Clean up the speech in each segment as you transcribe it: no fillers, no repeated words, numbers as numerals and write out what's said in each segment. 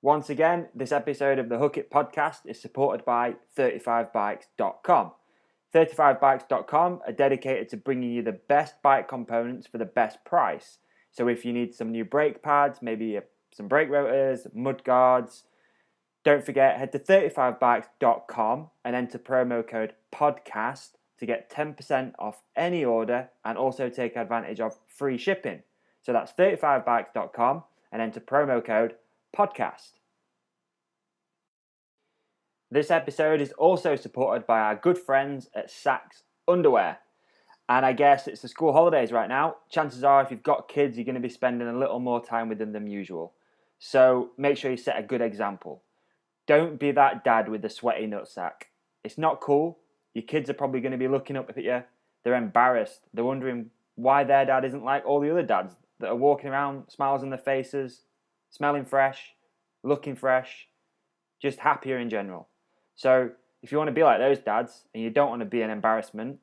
Once again, this episode of the Hook It podcast is supported by 35bikes.com. 35bikes.com are dedicated to bringing you the best bike components for the best price. So if you need some new brake pads, maybe some brake rotors, mud guards, don't forget, head to 35bikes.com and enter promo code PODCAST to get 10% off any order and also take advantage of free shipping. So that's 35bikes.com and enter promo code PODCAST. This episode is also supported by our good friends at Sax Underwear. And I guess it's the school holidays right now. Chances are if you've got kids, you're going to be spending a little more time with them than usual. So make sure you set a good example. Don't be that dad with the sweaty nutsack. It's not cool. Your kids are probably going to be looking up at you. They're embarrassed. They're wondering why their dad isn't like all the other dads that are walking around, smiles on their faces, smelling fresh, looking fresh, just happier in general. So if you want to be like those dads and you don't want to be an embarrassment,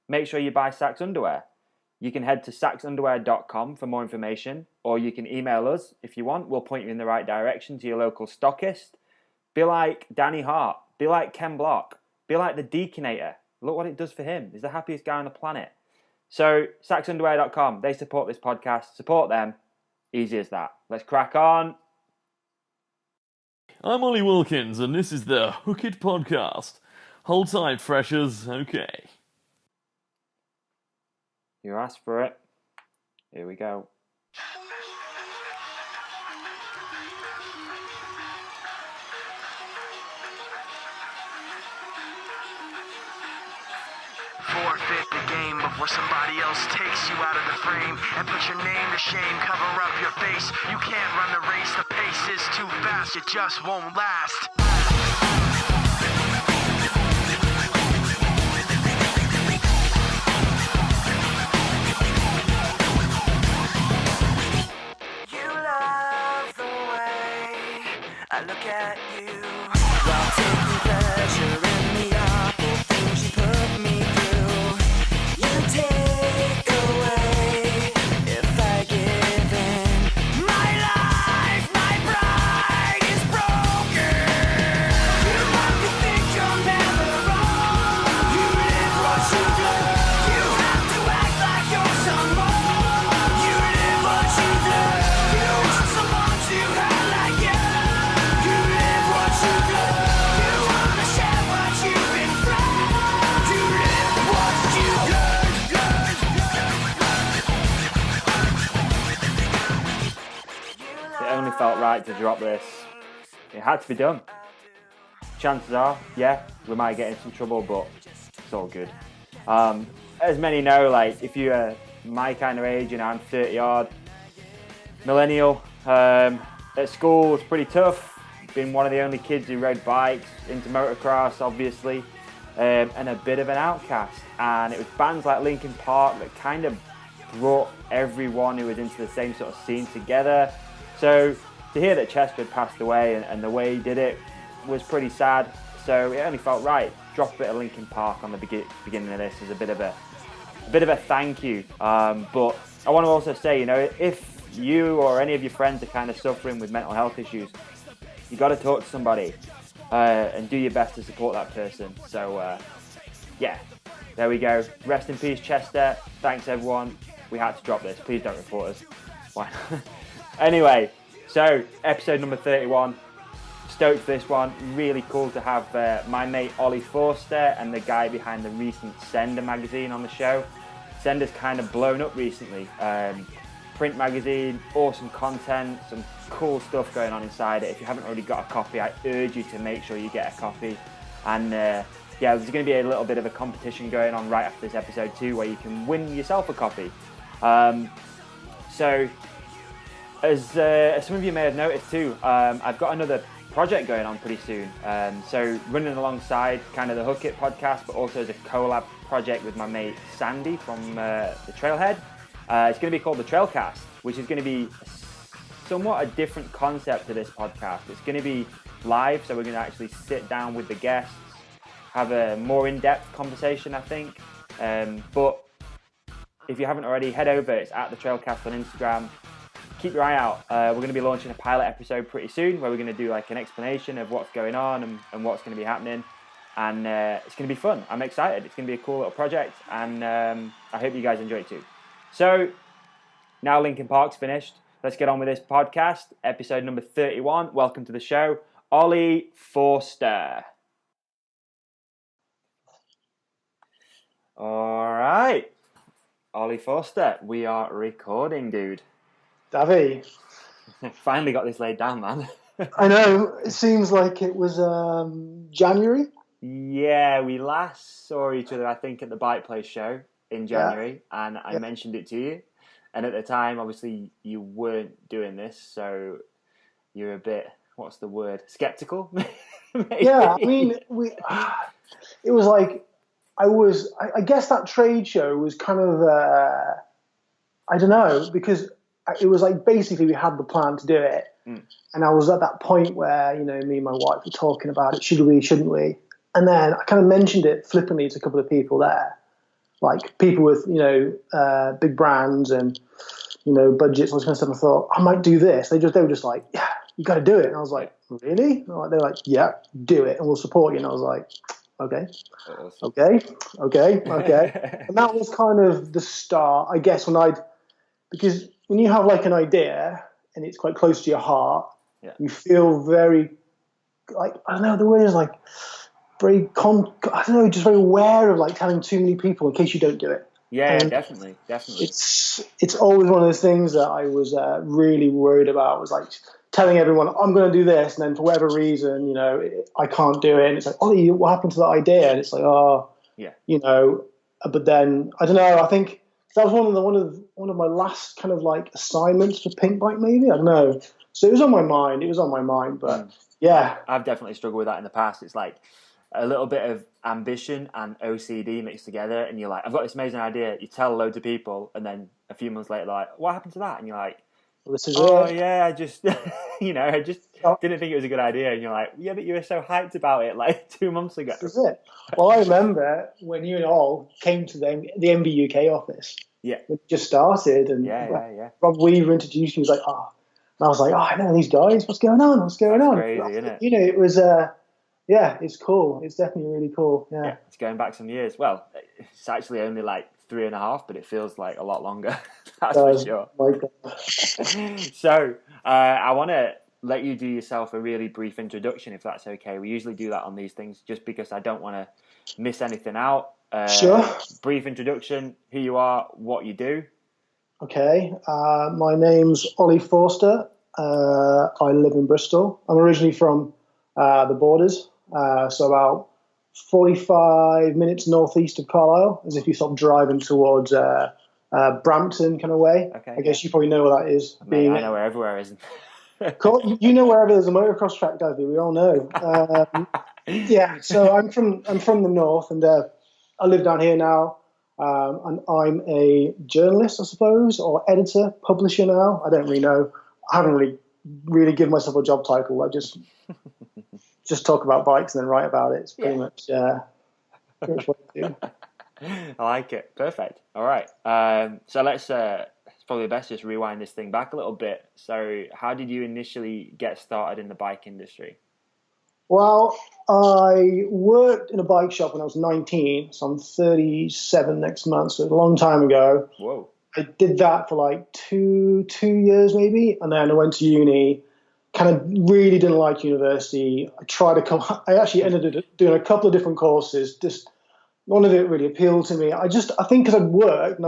make sure you buy Sax Underwear. You can head to saxunderwear.com for more information, or you can email us if you want. We'll point you in the right direction to your local stockist. Be like Danny Hart. Be like Ken Block. Be like the Deaconator. Look what it does for him. He's the happiest guy on the planet. So saxunderwear.com, they support this podcast. Support them. Easy as that. Let's crack on. I'm Olly Wilkins, and this is the Hook It podcast. Hold tight, freshers. Okay. You asked for it. Here we go. Forfeit the game before somebody else takes you out of the frame and put your name to shame, cover up your face. You can't run the race, the pace is too fast, it just won't last. You love the way I look at you while taking pleasure in the awful things you put me through. You take away if I give in. My life, my pride is broken. You want to think you're never wrong. You live what you do. You have to act like you're someone. You live what you do. You want someone to have like you. You live what you do. You want to share what you've been through. You live what you do. It only felt right to drop this. It had to be done. Chances are, yeah, we might get in some trouble, but it's all good. As many know, like, if you're my kind of age, I'm 30 odd, millennial, at school it's pretty tough. Been one of the only kids who rode bikes, into motocross obviously, and a bit of an outcast. And it was bands like Linkin Park that kind of brought everyone who was into the same sort of scene together. So to hear that Chester had passed away and the way he did it was pretty sad. So it only felt right. Drop a bit of Linkin Park on the beginning of this as a bit of a thank you. But I want to also say, if you or any of your friends are kind of suffering with mental health issues, you got to talk to somebody and do your best to support that person. So yeah, there we go. Rest in peace, Chester. Thanks everyone. We had to drop this. Please don't report us. Why not? Anyway, so episode number 31. Stoked for this one. Really cool to have my mate Olly Forster and the guy behind the recent Sender magazine on the show. Sender's kind of blown up recently. Print magazine, awesome content, some cool stuff going on inside it. If you haven't already got a copy, I urge you to make sure you get a copy. And yeah, there's going to be a little bit of a competition going on right after this episode too, where you can win yourself a copy. So, as some of you may have noticed too, I've got another project going on pretty soon. So running alongside kind of the Hook It podcast, but also as a collab project with my mate Sandy from the Trailhead. It's going to be called the Trailcast, which is going to be somewhat a different concept to this podcast. It's going to be live, so we're going to actually sit down with the guests, have a more in-depth conversation, I think. But if you haven't already, head over. It's at the Trailcast on Instagram. keep your eye out. We're going to be launching a pilot episode pretty soon where we're going to do like an explanation of what's going on and what's going to be happening. And it's going to be fun. I'm excited. It's going to be a cool little project, and I hope you guys enjoy it too. So now Linkin Park's finished. Let's get on with this podcast, episode number 31. Welcome to the show, Olly Forster. All right, Olly Forster, we are recording, dude. Davey. Finally got this laid down, man. I know. It seems like it was January. Yeah, we last saw each other, I think, at the Bike Place show in January, and I mentioned it to you. And at the time, obviously, you weren't doing this, so you're a bit, what's the word, skeptical? Yeah, I mean, it was like, I guess that trade show was kind of, I don't know, because it was like basically we had the plan to do it. And I was at that point where, me and my wife were talking about it, should we, shouldn't we? And then I kind of mentioned it flippantly to a couple of people there, like people with, big brands and, budgets, all this kind of stuff. I thought, I might do this. They were just like, yeah, you got to do it. And I was like, really? They're like, yeah, do it and we'll support you. And I was like, okay. And that was kind of the start, I guess, because when you have like an idea and it's quite close to your heart, you feel very, like, I don't know, the word is like, just very aware of like telling too many people in case you don't do it. Yeah, definitely. It's always one of those things that I was really worried about, was like telling everyone I'm going to do this, and then for whatever reason, I can't do it, and it's like, Ollie, what happened to that idea? And it's like, but then I don't know. I think that was one of my last kind of like assignments for Pink Bike, maybe, I don't know. So it was on my mind, but yeah, I've definitely struggled with that in the past. It's like a little bit of ambition and OCD mixed together, and you're like, I've got this amazing idea. You tell loads of people, and then a few months later, like, what happened to that? And you're like, well, this is yeah, I just, I just didn't think it was a good idea. And you're like, yeah, but you were so hyped about it like 2 months ago. This is it. Well, I remember when you and all came to the MB UK office. Yeah. When it just started, and Rob Weaver introduced me. He was like, and I was like, I know these guys. What's going on? That's crazy, isn't it? It was. Yeah, it's cool. It's definitely really cool. Yeah, it's going back some years. Well, it's actually only like 3.5, but it feels like a lot longer. That's for sure. My God. So I want to let you do yourself a really brief introduction, if that's okay. We usually do that on these things just because I don't want to miss anything out. Sure. Brief introduction, who you are, what you do. Okay. My name's Olly Forster. I live in Bristol. I'm originally from the Borders. So about 45 minutes northeast of Carlisle, as if you stop driving towards Brampton kind of way. Okay, I guess you probably know where that is. Mate, I know where everywhere is. Cool. You know wherever there's a motocross track, Davey. We all know. Yeah. So I'm from the north, and I live down here now, and I'm a journalist, I suppose, or editor, publisher now. I don't really know. I haven't really given myself a job title. I just talk about bikes and then write about it. It's pretty much what I do. I like it. Perfect. All right. So let's. It's probably best just rewind this thing back a little bit. So, how did you initially get started in the bike industry? Well, I worked in a bike shop when I was 19, so I'm 37 next month, so a long time ago. Whoa. I did that for like two years maybe, and then I went to uni. Kind of really didn't like university. I actually ended up doing a couple of different courses. Just none of it really appealed to me. I think because I've worked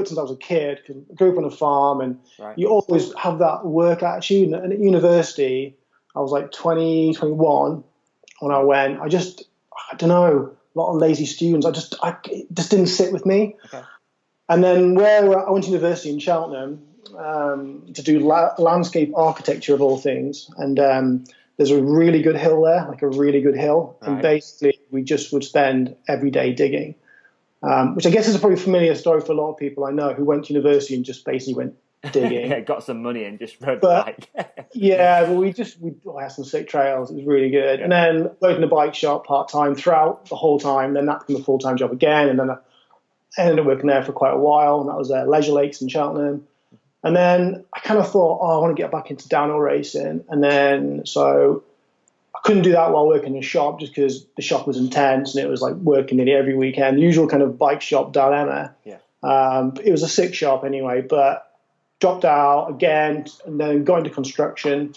since I was a kid, because I grew up on a farm, and you always have that work attitude. And at university, I was like 20, 21 when I went. I don't know, a lot of lazy students. It just didn't sit with me. Okay. And then I went to university in Cheltenham, to do landscape architecture of all things, and there's a really good hill there, like a really good hill, and basically we just would spend every day digging, which I guess is a pretty familiar story for a lot of people I know who went to university and just basically went digging. Yeah, got some money and just rode the bike. Yeah, but we had some sick trails. It was really good. Yeah. And then worked in a bike shop part-time throughout the whole time, then that became a full-time job again, and then I ended up working there for quite a while, and that was Leisure Lakes in Cheltenham. And then I kind of thought, I want to get back into downhill racing. And then so I couldn't do that while working in a shop just because the shop was intense and it was like working nearly every weekend, the usual kind of bike shop dilemma. Yeah. It was a sick shop anyway, but dropped out again and then got into construction,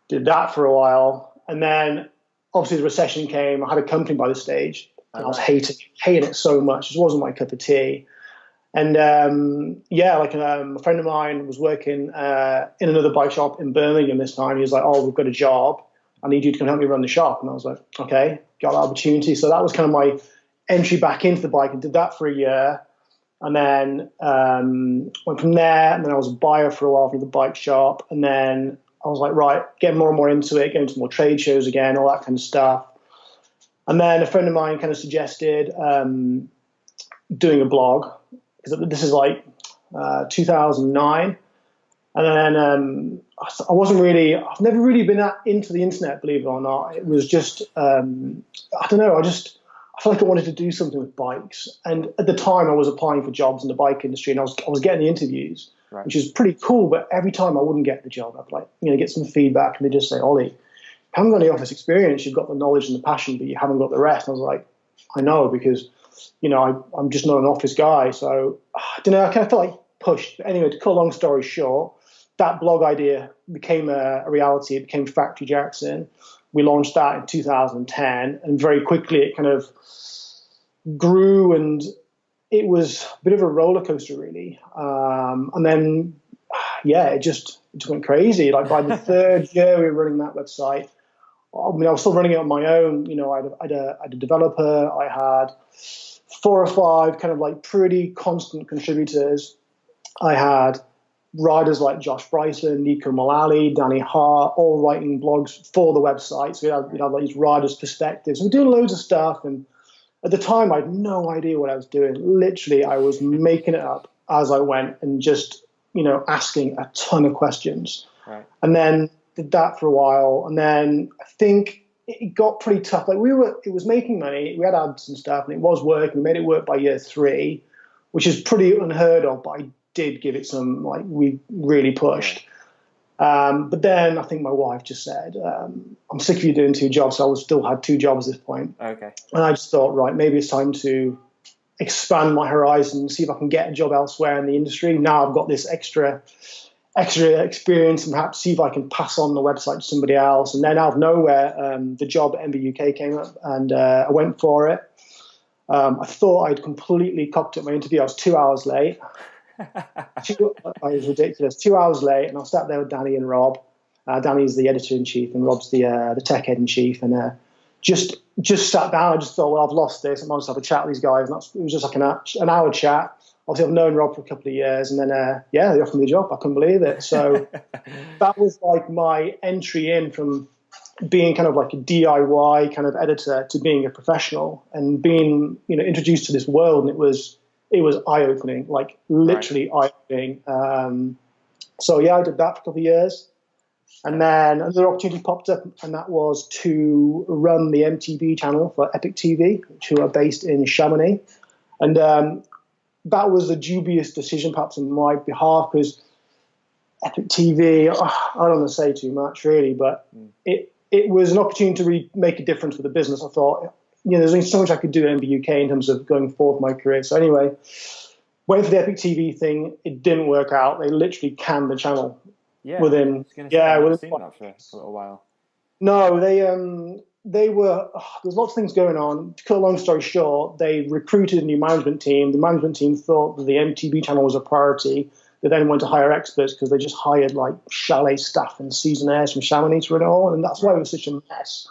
did that for a while. And then obviously the recession came. I had a company by the stage and I was hating it so much. It wasn't my cup of tea. And a friend of mine was working in another bike shop in Birmingham this time. He was like, "Oh, we've got a job. I need you to come help me run the shop." And I was like, "Okay," got that opportunity. So that was kind of my entry back into the bike, and did that for a year. And then went from there, and then I was a buyer for a while for the bike shop. And then I was like, right, getting more and more into it, getting to more trade shows again, all that kind of stuff. And then a friend of mine kind of suggested doing a blog, because this is like 2009. And then I've never really been that into the internet, believe it or not. It was just, I don't know, I felt like I wanted to do something with bikes. And at the time I was applying for jobs in the bike industry and I was getting the interviews, right, which is pretty cool. But every time I wouldn't get the job, I'd like, get some feedback and they just say, "Ollie, you haven't got any office experience. You've got the knowledge and the passion, but you haven't got the rest." And I was like, I know, because, I'm just not an office guy. So I don't know, I kind of felt like pushed. But anyway, to cut a long story short, that blog idea became a reality. It became Factory Jackson. We launched that in 2010, and very quickly it kind of grew, and it was a bit of a roller coaster, really. And then, it just went crazy. Like by the third year we were running that website, I was still running it on my own. I had a developer. I had 4 or 5 kind of like pretty constant contributors. I had riders like Josh Bryson, Nico Mullally, Danny Hart, all writing blogs for the website. So we had like these riders' perspectives. We were doing loads of stuff. And at the time, I had no idea what I was doing. Literally, I was making it up as I went and just, asking a ton of questions. Right. And then did that for a while. And then I think it got pretty tough. Like it was making money. We had ads and stuff, and it was working. We made it work by year 3, which is pretty unheard of, but I did give it some, we really pushed. But then I think my wife just said, "I'm sick of you doing 2 jobs." So I still had 2 jobs at this point. Okay. And I just thought, right, maybe it's time to expand my horizon, see if I can get a job elsewhere in the industry. Now I've got this extra experience, and perhaps see if I can pass on the website to somebody else. And then out of nowhere, the job at MBUK came up, and I went for it. I thought I'd completely cocked up my interview. I was 2 hours late. I was ridiculous. 2 hours late, and I sat there with Danny and Rob. Danny's the editor-in-chief, and Rob's the tech head-in-chief. And just sat down. I just thought, well, I've lost this. I might just have a chat with these guys. And it was just like an hour chat. Obviously, I've known Rob for a couple of years, and then they offered me the job. I couldn't believe it. So that was like my entry in from being kind of like a DIY kind of editor to being a professional and being introduced to this world. And it was eye-opening, like literally eye-opening. So I did that for a couple of years. And then another opportunity popped up, and that was to run the MTV channel for Epic TV, which are based in Chamonix. And that was a dubious decision, perhaps on my behalf, because Epic TV, I don't want to say too much, really, but it was an opportunity to really make a difference for the business. I thought, there's only so much I could do at MBUK in terms of going forward my career. So anyway, went for the Epic TV thing. It didn't work out. They literally canned the channel within. I've seen that for a little while. No, they were. There's lots of things going on. To cut a long story short, they recruited a new management team. The management team thought that the MTV channel was a priority. They then went to hire experts because they just hired like chalet staff and seasonaires from Chamonix to run it all, and that's why it was such a mess.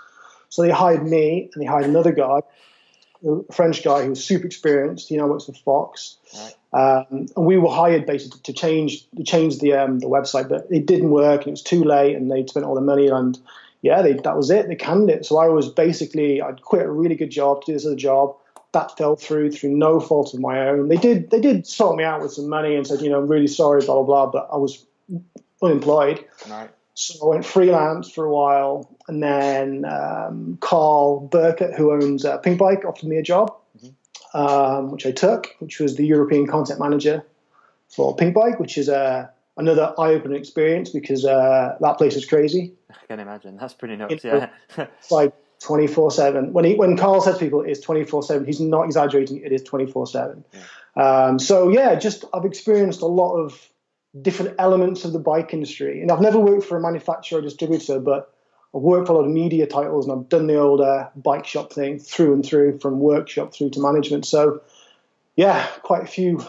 So they hired me, and they hired another guy, a French guy who was super experienced. He now works for Fox. Right. And we were hired basically to change the website, but it didn't work, and it was too late, and they'd spent all the money, and that was it. They canned it. So I'd quit a really good job to do this other job. That fell through no fault of my own. They did sort me out with some money and said, I'm really sorry, blah, blah, blah, but I was unemployed. Right. So I went freelance for a while, and then Carl Burkett, who owns Pink Bike, offered me a job, which I took, which was the European content manager for Pink Bike, which is a another eye-opening experience because that place was crazy. I can imagine. That's pretty nuts. You know, Yeah. It's like 24/7. When Carl says to people it's 24/7, he's not exaggerating. It is 24/7. So yeah, just I've experienced a lot of different elements of the bike industry, and I've never worked for a manufacturer or distributor, but I've worked for a lot of media titles, and I've done the old bike shop thing through and through, from workshop through to management. So yeah, quite a few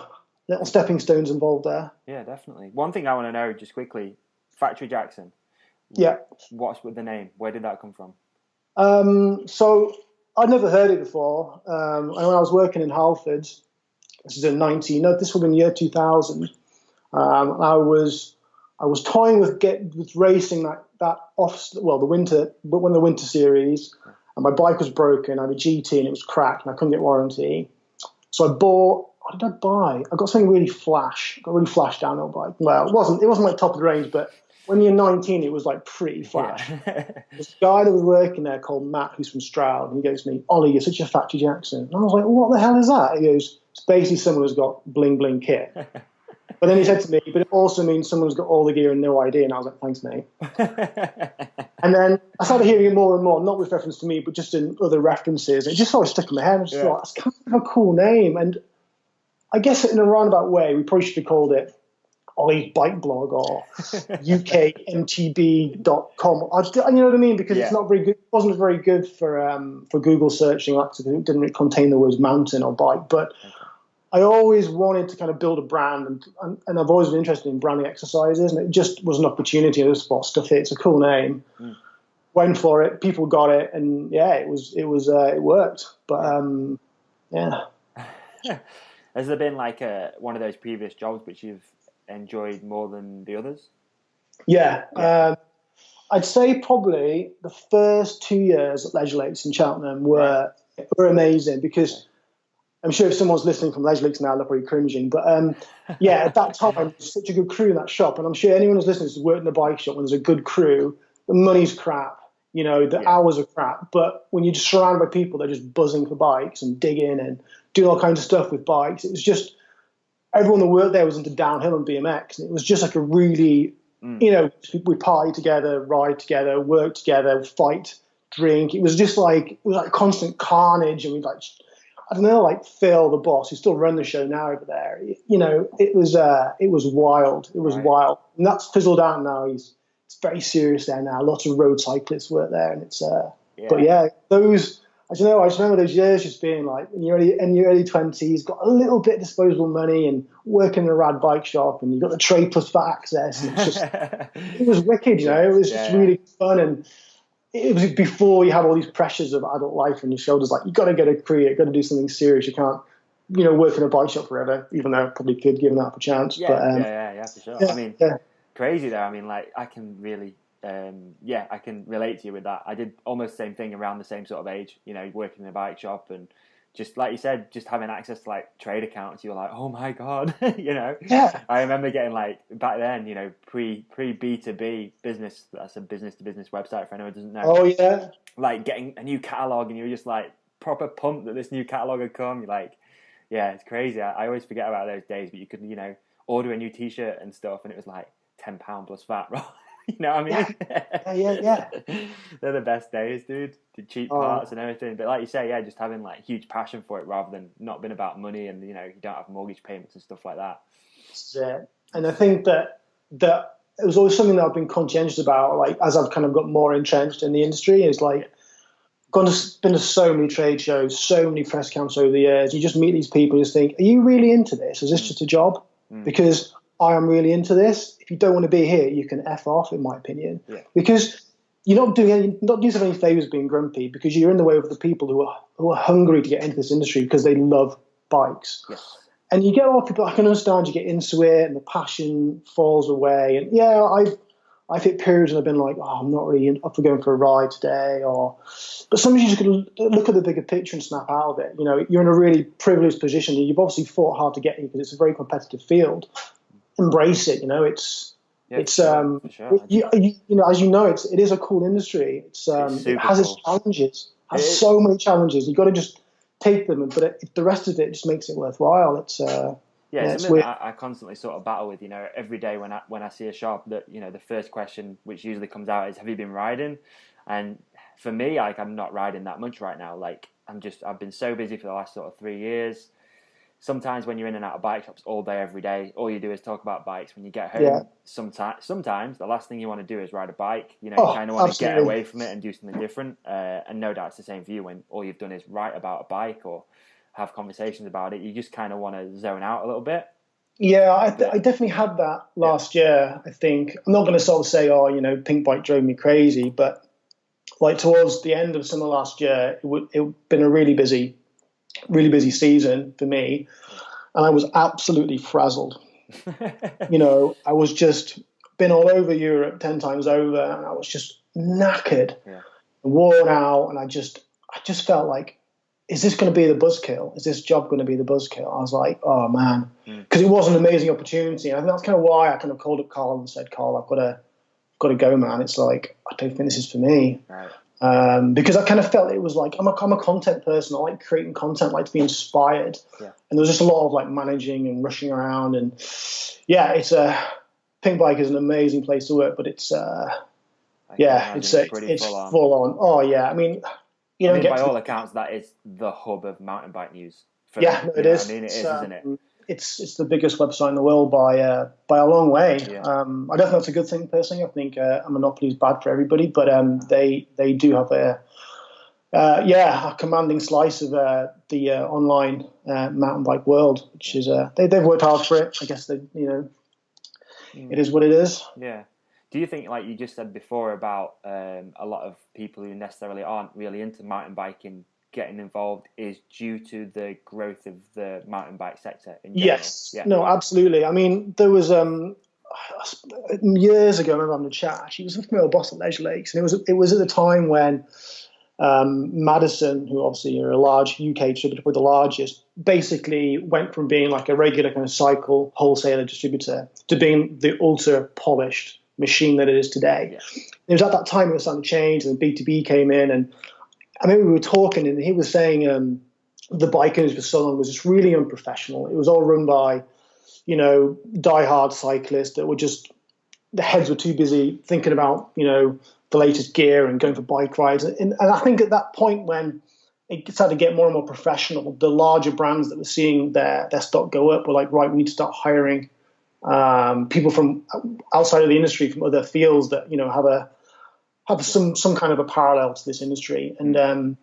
little stepping stones involved there. Yeah, definitely. One thing I want to know just quickly, Factory Jackson. Yeah. What's with the name? Where did that come from? So I'd never heard it before. And when I was working in Halford, this is in this was in year 2000. I was toying with racing that the winter series, and my bike was broken. I had a GT and it was cracked, and I couldn't get warranty. So I bought. What did I buy? I got something really flash. Got a really flash downhill bike. Well, it wasn't like top of the range, but when you're 19, it was like pretty flash. Yeah. This guy that was working there called Matt, who's from Stroud, and he goes to me, "Ollie, you're such a Factory Jackson." And I was like, "What the hell is that?" He goes, "It's basically someone who's got bling bling kit." But then he said to me, "But it also means someone who's got all the gear and no idea." And I was like, "Thanks, mate." And then I started hearing it more and more, not with reference to me, but just in other references. It just sort of stuck in my head. I just thought, that's kind of a cool name. And I guess in a roundabout way, we probably should have called it Ollie Bike Blog or UKMTB.com. You know what I mean? Because it's not very good. It wasn't very good for Google searching. It didn't really contain the words mountain or bike. But I always wanted to kind of build a brand, and I've always been interested in branding exercises. And it just was an opportunity. I just thought, stuff it. It's a cool name. Went for it. People got it, and it worked. But yeah. Has there been like one of those previous jobs which you've enjoyed more than the others? Yeah. I'd say probably the first 2 years at Leisure Lakes in Cheltenham were amazing, because I'm sure if someone's listening from Leisure Lakes now, they're probably cringing. But at that time, there was such a good crew in that shop. And I'm sure anyone who's listening has worked in a bike shop when there's a good crew. The money's crap, the hours are crap. But when you're just surrounded by people, they're just buzzing for bikes and digging and doing all kinds of stuff with bikes. It was just, everyone that worked there was into downhill and BMX. And it was just like a really, we party together, ride together, work together, fight, drink. It was like constant carnage. And we'd like Phil, the boss, who still run the show now over there. It was wild. It was wild. And that's fizzled out now. It's very serious there now. Lots of road cyclists work there. And it's, but yeah, those, I don't know, I just remember those years just being like, in your early 20s, got a little bit of disposable money and working in a rad bike shop, and you got the trade plus VAT access. And it's just, it was wicked, it was just really fun. And it was before you had all these pressures of adult life on your shoulders. Like, you got to get a career, you got to do something serious. You can't, work in a bike shop forever, even though I probably could, given that a chance. Yeah, but, for sure. Yeah, I mean, crazy though. I mean, like, I can really, I can relate to you with that. I did almost the same thing around the same sort of age, working in a bike shop, and just like you said, just having access to like trade accounts. You're like, oh my God, Yeah. I remember getting like back then, pre B2B business. That's a business to business website for anyone who doesn't know. Oh yeah. Like getting a new catalog, and you're just like proper pumped that this new catalog had come. You're like, yeah, it's crazy. I always forget about those days, but you could, order a new T-shirt and stuff, and it was like £10 plus VAT, right? You know what I mean? Yeah. They're the best days, dude. The cheap parts and everything. But like you say, just having like huge passion for it rather than not being about money, and you don't have mortgage payments and stuff like that. Yeah. And I think that it was always something that I've been conscientious about, like as I've kind of got more entrenched in the industry, is like been to so many trade shows, so many press camps over the years. You just meet these people and just think, are you really into this? Is this just a job? Because I am really into this. If you don't want to be here, you can F off, in my opinion. Yeah. Because you're not doing yourself any favors being grumpy, because you're in the way of the people who are hungry to get into this industry because they love bikes. Yes. And you get a lot of people, I can understand you get into it and the passion falls away. And I've hit periods and I've been like, I'm not really up for going for a ride today. But sometimes you just got to look at the bigger picture and snap out of it. You're in a really privileged position. You've obviously fought hard to get here because it's a very competitive field. Embrace it. It's for sure. as you know, it is a cool industry. It has its challenges. So many challenges. You got to just take them, but the rest of it just makes it worthwhile. Yeah, it's something weird. that I constantly sort of battle with. Every day when I see a shop, that the first question which usually comes out is, "Have you been riding?" And for me, like, I'm not riding that much right now. Like, I've been so busy for the last sort of 3 years. Sometimes when you're in and out of bike shops all day, every day, all you do is talk about bikes. When you get home, Yeah. sometimes the last thing you want to do is ride a bike. You Oh, kind of want to get absolutely. away from it and do something different. And no doubt it's the same for you when all you've done is write about a bike or have conversations about it. You just kind of want to zone out a little bit. Yeah, I definitely had that last year. I think I'm not going to sort of say, oh, Pink Bike drove me crazy, but like towards the end of summer last year, it been a really busy season for me, and I was absolutely frazzled. I was just been all over Europe 10 times over, and I was just knackered, worn out, and I just felt like, is this going to be the buzzkill? Is this job going to be the buzzkill? I was like, oh man, because it was an amazing opportunity, and I think that's kind of why I kind of called up Carl and said, Carl, I've got to go, man. It's like, I don't think this is for me. Right. Because I kind of felt it was like, I'm a content person. I like creating content, I like to be inspired. Yeah. And there was just a lot of like managing and rushing around. And yeah, Pink Bike is an amazing place to work, but it's full on. Oh yeah. I mean, by all accounts, that is the hub of mountain bike news. It is. It is, isn't it? It's the biggest website in the world by a long way. Yeah. I don't think that's a good thing personally. I think a monopoly is bad for everybody, but they do have a commanding slice of the online mountain bike world, which is they've worked hard for it. I guess it is what it is. Yeah. Do you think, like you just said before, about a lot of people who necessarily aren't really into mountain biking getting involved is due to the growth of the mountain bike sector in general? Yes. Yeah. No, absolutely. I mean, there was years ago, I remember having a chat. Actually, it was with my old boss at Leisure Lakes, and it was at the time when Madison, who obviously are a large UK distributor, with the largest, basically went from being like a regular kind of cycle wholesaler distributor to being the ultra polished machine that it is today. Yeah. It was at that time it was starting to change, and B2B came in, and I remember we were talking, and he was saying the bike industry for so long was just really unprofessional. It was all run by, diehard cyclists that were just, the heads were too busy thinking about, the latest gear and going for bike rides. And I think at that point when it started to get more and more professional, the larger brands that were seeing their stock go up were like, right, we need to start hiring people from outside of the industry, from other fields that, have some kind of a parallel to this industry. And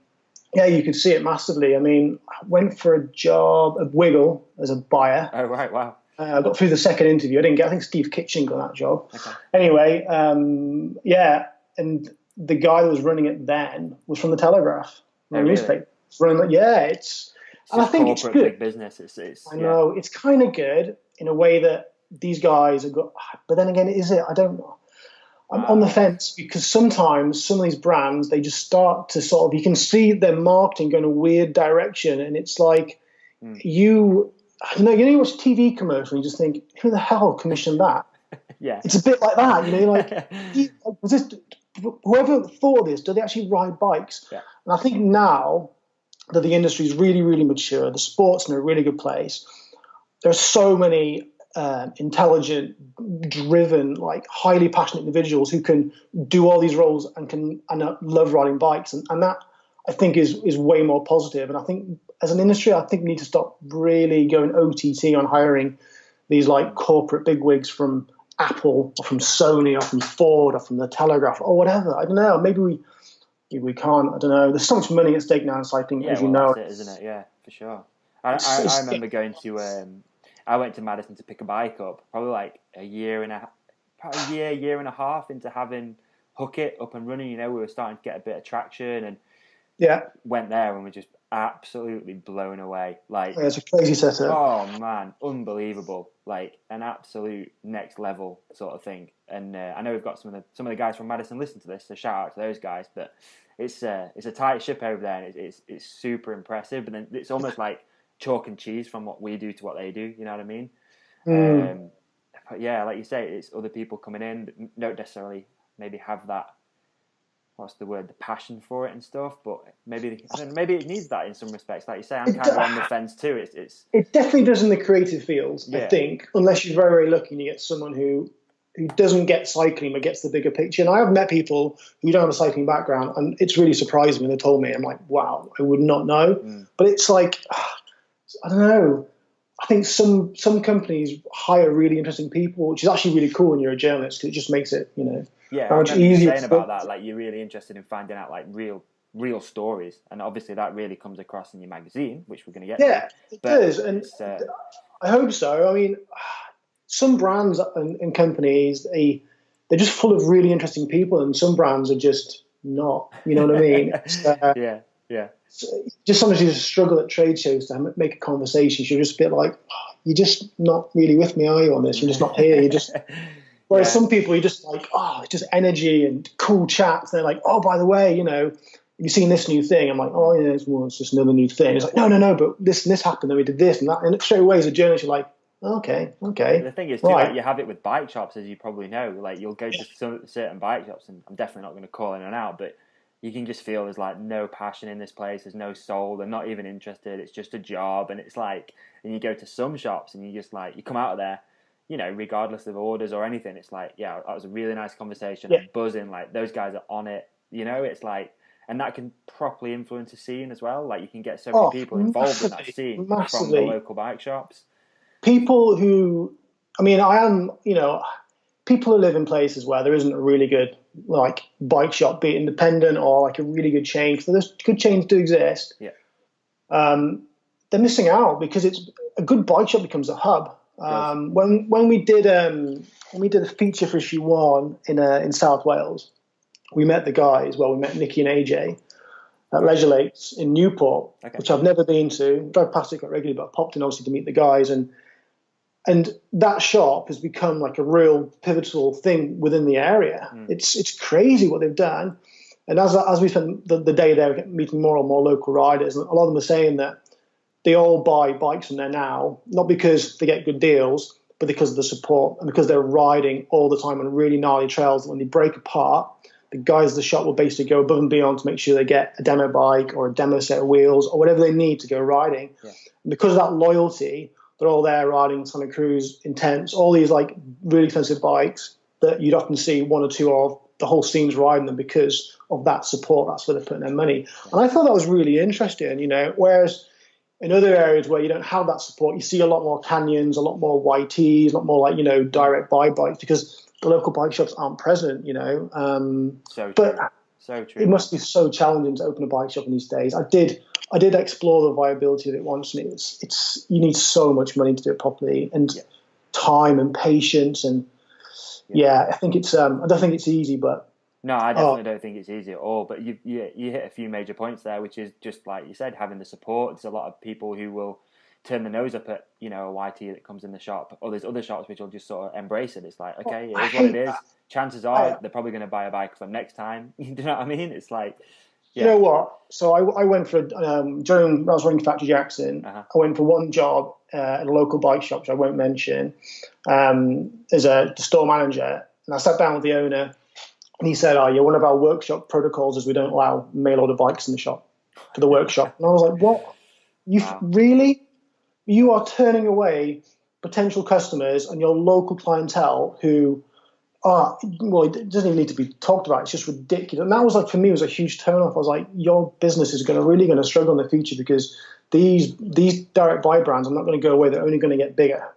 you could see it massively. I mean, I went for a job at Wiggle as a buyer. Oh, right, wow. I got through the second interview. I think Steve Kitchen got that job. Okay. Anyway, and the guy that was running it then was from the Telegraph, newspaper. Really? It's and I think it's good. Big business. I know it's kind of good in a way that these guys have got, but then again, is it? I don't know. I'm on the fence, because sometimes some of these brands, they just start to sort of, you can see their marketing going a weird direction, and it's like you watch a TV commercial and you just think, who the hell commissioned that? Yeah, it's a bit like that, like was this, whoever thought of this, do they actually ride bikes? Yeah. And I think now that the industry is really, really mature, the sport's in a really good place. There are so many intelligent, driven, like highly passionate individuals who can do all these roles and love riding bikes, and that I think is way more positive. And I think as an industry, I think we need to stop really going OTT on hiring these like corporate bigwigs from Apple or from Sony or from Ford or from the Telegraph or whatever. I don't know. Maybe we can't. I don't know. There's so much money at stake now in cycling, as you know. That's it, isn't it? Yeah, for sure. I remember going to. I went to Madison to pick a bike up, probably like a year and a half into having Hook It up and running. We were starting to get a bit of traction, and went there and were just absolutely blown away. Like, it's a crazy setup. Oh man, unbelievable! Like an absolute next level sort of thing. And I know we've got some of the guys from Madison listen to this, so shout out to those guys. But it's a tight ship over there, and it's super impressive. But then it's almost like chalk and cheese from what we do to what they do. You know what I mean? But yeah, like you say, it's other people coming in that don't necessarily maybe have that what's the word, the passion for it and stuff. But maybe maybe it needs that in some respects. Like you say, I'm kind of on the fence too. It definitely does in the creative field, Yeah. I think, unless you're very, very lucky and you get someone who doesn't get cycling but gets the bigger picture. And I have met people who don't have a cycling background, and it's really surprising when they told me. I'm like, wow, I would not know. But it's like, I don't know. I think some companies hire really interesting people, which is actually really cool when you're a journalist, because it just makes it, Yeah, I much remember you easier. saying about that. Like you're really interested in finding out like real stories, and obviously that really comes across in your magazine, which we're going to get. Yeah, to. it does, and I hope so. I mean, some brands and companies they're just full of really interesting people, and some brands are just not. You know what I mean? Yeah. Just sometimes you just struggle at trade shows to make a conversation. You're just a bit like, you're just not really with me, are you, on this? You're just not here. You're just. Whereas some people, you're just like, oh, it's just energy and cool chats. They're like, oh, by the way, have you seen this new thing? I'm like, oh, yeah, it's just another new thing. It's like, no, but this and this happened, and we did this and that. And straight away, as a journalist, you're like, okay. The thing is, too, like, you have it with bike shops, as you probably know. Like, you'll go to certain bike shops, and I'm definitely not going to call anyone out, but you can just feel there's, like, no passion in this place. There's no soul. They're not even interested. It's just a job. And it's like, and you go to some shops, and you just, like, you come out of there, regardless of orders or anything, it's like, yeah, that was a really nice conversation. I'm buzzing. Like, those guys are on it. It's like, and that can properly influence a scene as well. Like, you can get so many people involved in that scene from the local bike shops. People who, people who live in places where there isn't a really good, like, bike shop, be it independent or, like, a really good chain. So there's good chains do exist. Yeah. They're missing out because it's a good bike shop becomes a hub. When we did a feature for issue 1 in South Wales, we met the guys. Well, we met Nicky and AJ at Leisure Lakes in Newport, which I've never been to. Drive past it quite regularly, but I popped in obviously to meet the guys, and that shop has become like a real pivotal thing within the area. It's crazy what they've done, and as we spent the day there meeting more and more local riders, and a lot of them are saying that they all buy bikes from there now, not because they get good deals, but because of the support and because they're riding all the time on really gnarly trails. When they break apart, the guys at the shop will basically go above and beyond to make sure they get a demo bike or a demo set of wheels or whatever they need to go riding. Yeah. And because of that loyalty, they're all there riding Santa Cruz, Intense, all these like really expensive bikes that you'd often see one or two of. The whole scene's riding them because of that support. That's where they're putting their money. Yeah. And I thought that was really interesting, whereas in other areas where you don't have that support, you see a lot more Canyons, a lot more YTs, a lot more like, direct buy bikes because the local bike shops aren't present, So but true. So true. It must be so challenging to open a bike shop in these days. I did explore the viability of it once, and it's you need so much money to do it properly, and time and patience, and I think it's I don't think it's easy, but no, I definitely don't think it's easy at all. But you hit a few major points there, which is just like you said, having the support. There's a lot of people who will turn the nose up at a YT that comes in the shop, or there's other shops which will just sort of embrace it. It's like, okay, it is what it is. Chances are they're probably going to buy a bike from next time. Do you know what I mean? It's like, you know what? So I went for during when I was running Factory Jackson, I went for one job at a local bike shop, which I won't mention, as the store manager, and I sat down with the owner. And he said, one of our workshop protocols is we don't allow mail order bikes in the shop for the workshop. And I was like, what? Really? You are turning away potential customers and your local clientele who it doesn't even need to be talked about. It's just ridiculous. And that was like, for me, it was a huge turn-off. I was like, your business is really going to struggle in the future because these direct buy brands are not going to go away. They're only going to get bigger.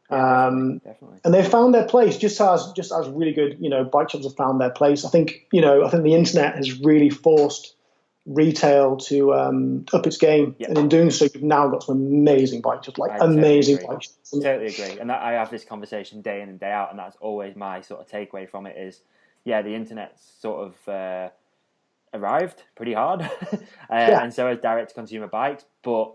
Definitely. And they found their place just as really good, bike shops have found their place. I think the internet has really forced retail to up its game. Yep. And in doing so, you've now got some amazing bike shops, amazing bike shops. Totally agree. And I have this conversation day in and day out, and that's always my sort of takeaway from it is, the internet's sort of arrived pretty hard. And so has direct-to-consumer bikes, but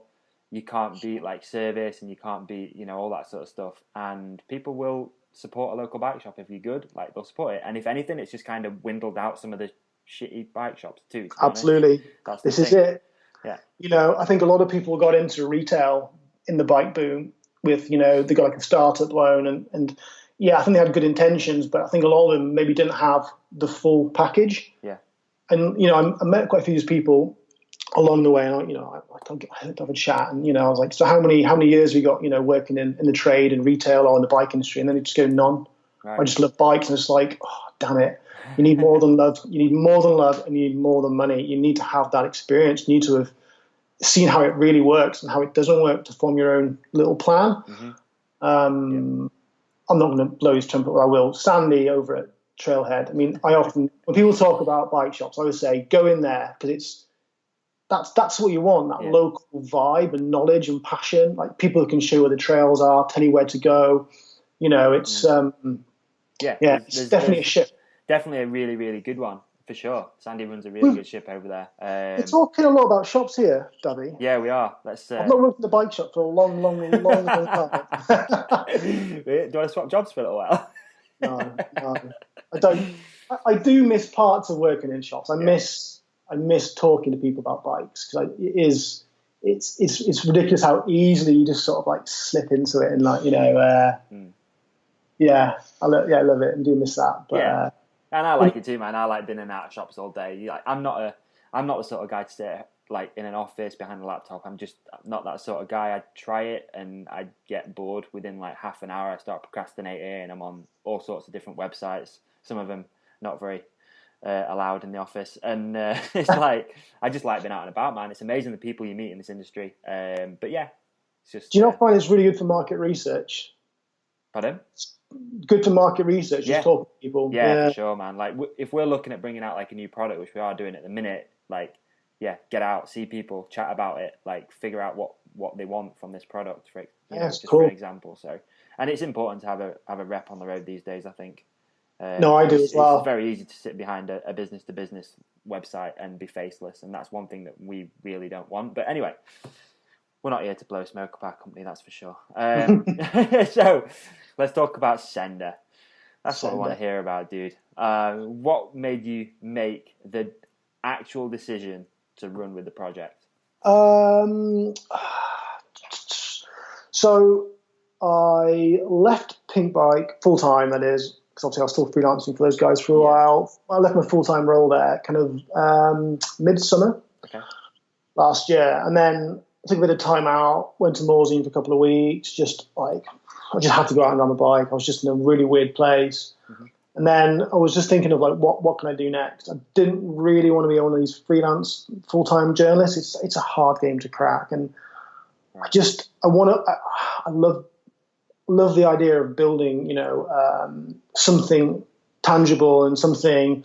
you can't beat like service and you can't beat, all that sort of stuff. And people will support a local bike shop if you're good, like they'll support it. And if anything, it's just kind of dwindled out some of the shitty bike shops too. Absolutely. This is it. Yeah. I think a lot of people got into retail in the bike boom with, they got like a startup loan and yeah, I think they had good intentions, but I think a lot of them maybe didn't have the full package. Yeah. And I met quite a few of these people along the way, and I had a chat, and I was like, so how many years have you got, working in the trade and retail or in the bike industry? And then they just go, none. Right. I just love bikes, and it's like, oh damn it, you need more than love. You need more than love, and you need more than money. You need to have that experience. You need to have seen how it really works and how it doesn't work to form your own little plan. Mm-hmm. I'm not going to blow his trumpet, but I will. Sandy over at Trailhead. I mean, I often, when people talk about bike shops, I always say, go in there, because that's what you want, that local vibe and knowledge and passion. Like, people who can show where the trails are, tell you where to go. It's it's definitely a ship. Definitely a really, really good one, for sure. Sandy runs a really good ship over there. We're talking a lot about shops here, Davey. Yeah, we are. I've not worked in the bike shop for a long, long, long, long time. Do you want to swap jobs for a little while? No, I don't. I do miss parts of working in shops. I miss talking to people about bikes, because it's ridiculous how easily you just sort of like slip into it, and like I love it and do miss that. But and I like it too, man. I like being in and out of shops all day. Like, I'm not the sort of guy to sit like in an office behind a laptop. I'm just not that sort of guy. I try it and I get bored within like half an hour. I start procrastinating. I'm on all sorts of different websites. Some of them not very allowed in the office, and it's like, I just like being out and about, man. It's amazing the people you meet in this industry. But yeah, it's just. Do you not find it's really good for market research? Pardon? Good for market research, just talking to people. Yeah, for sure, man. Like, if we're looking at bringing out like a new product, which we are doing at the minute, like, get out, see people, chat about it, like, figure out what they want from this product, for for an example. So, and it's important to have a rep on the road these days, I think. No, I do as well. It's very easy to sit behind a business-to-business website and be faceless, and that's one thing that we really don't want. But anyway, we're not here to blow smoke up our company, that's for sure. So let's talk about Sender. That's what I want to hear about, dude. What made you make the actual decision to run with the project? So I left Pink Bike full-time, that is, because obviously I was still freelancing for those guys for a while. I left my full-time role there kind of midsummer last year, and then I took a bit of time out, went to Morzine for a couple of weeks, just like, I just had to go out and ride my bike. I was just in a really weird place. Mm-hmm. And then I was just thinking of like, what can I do next? I didn't really want to be one of these freelance full-time journalists. It's a hard game to crack, and I love the idea of building, something tangible and something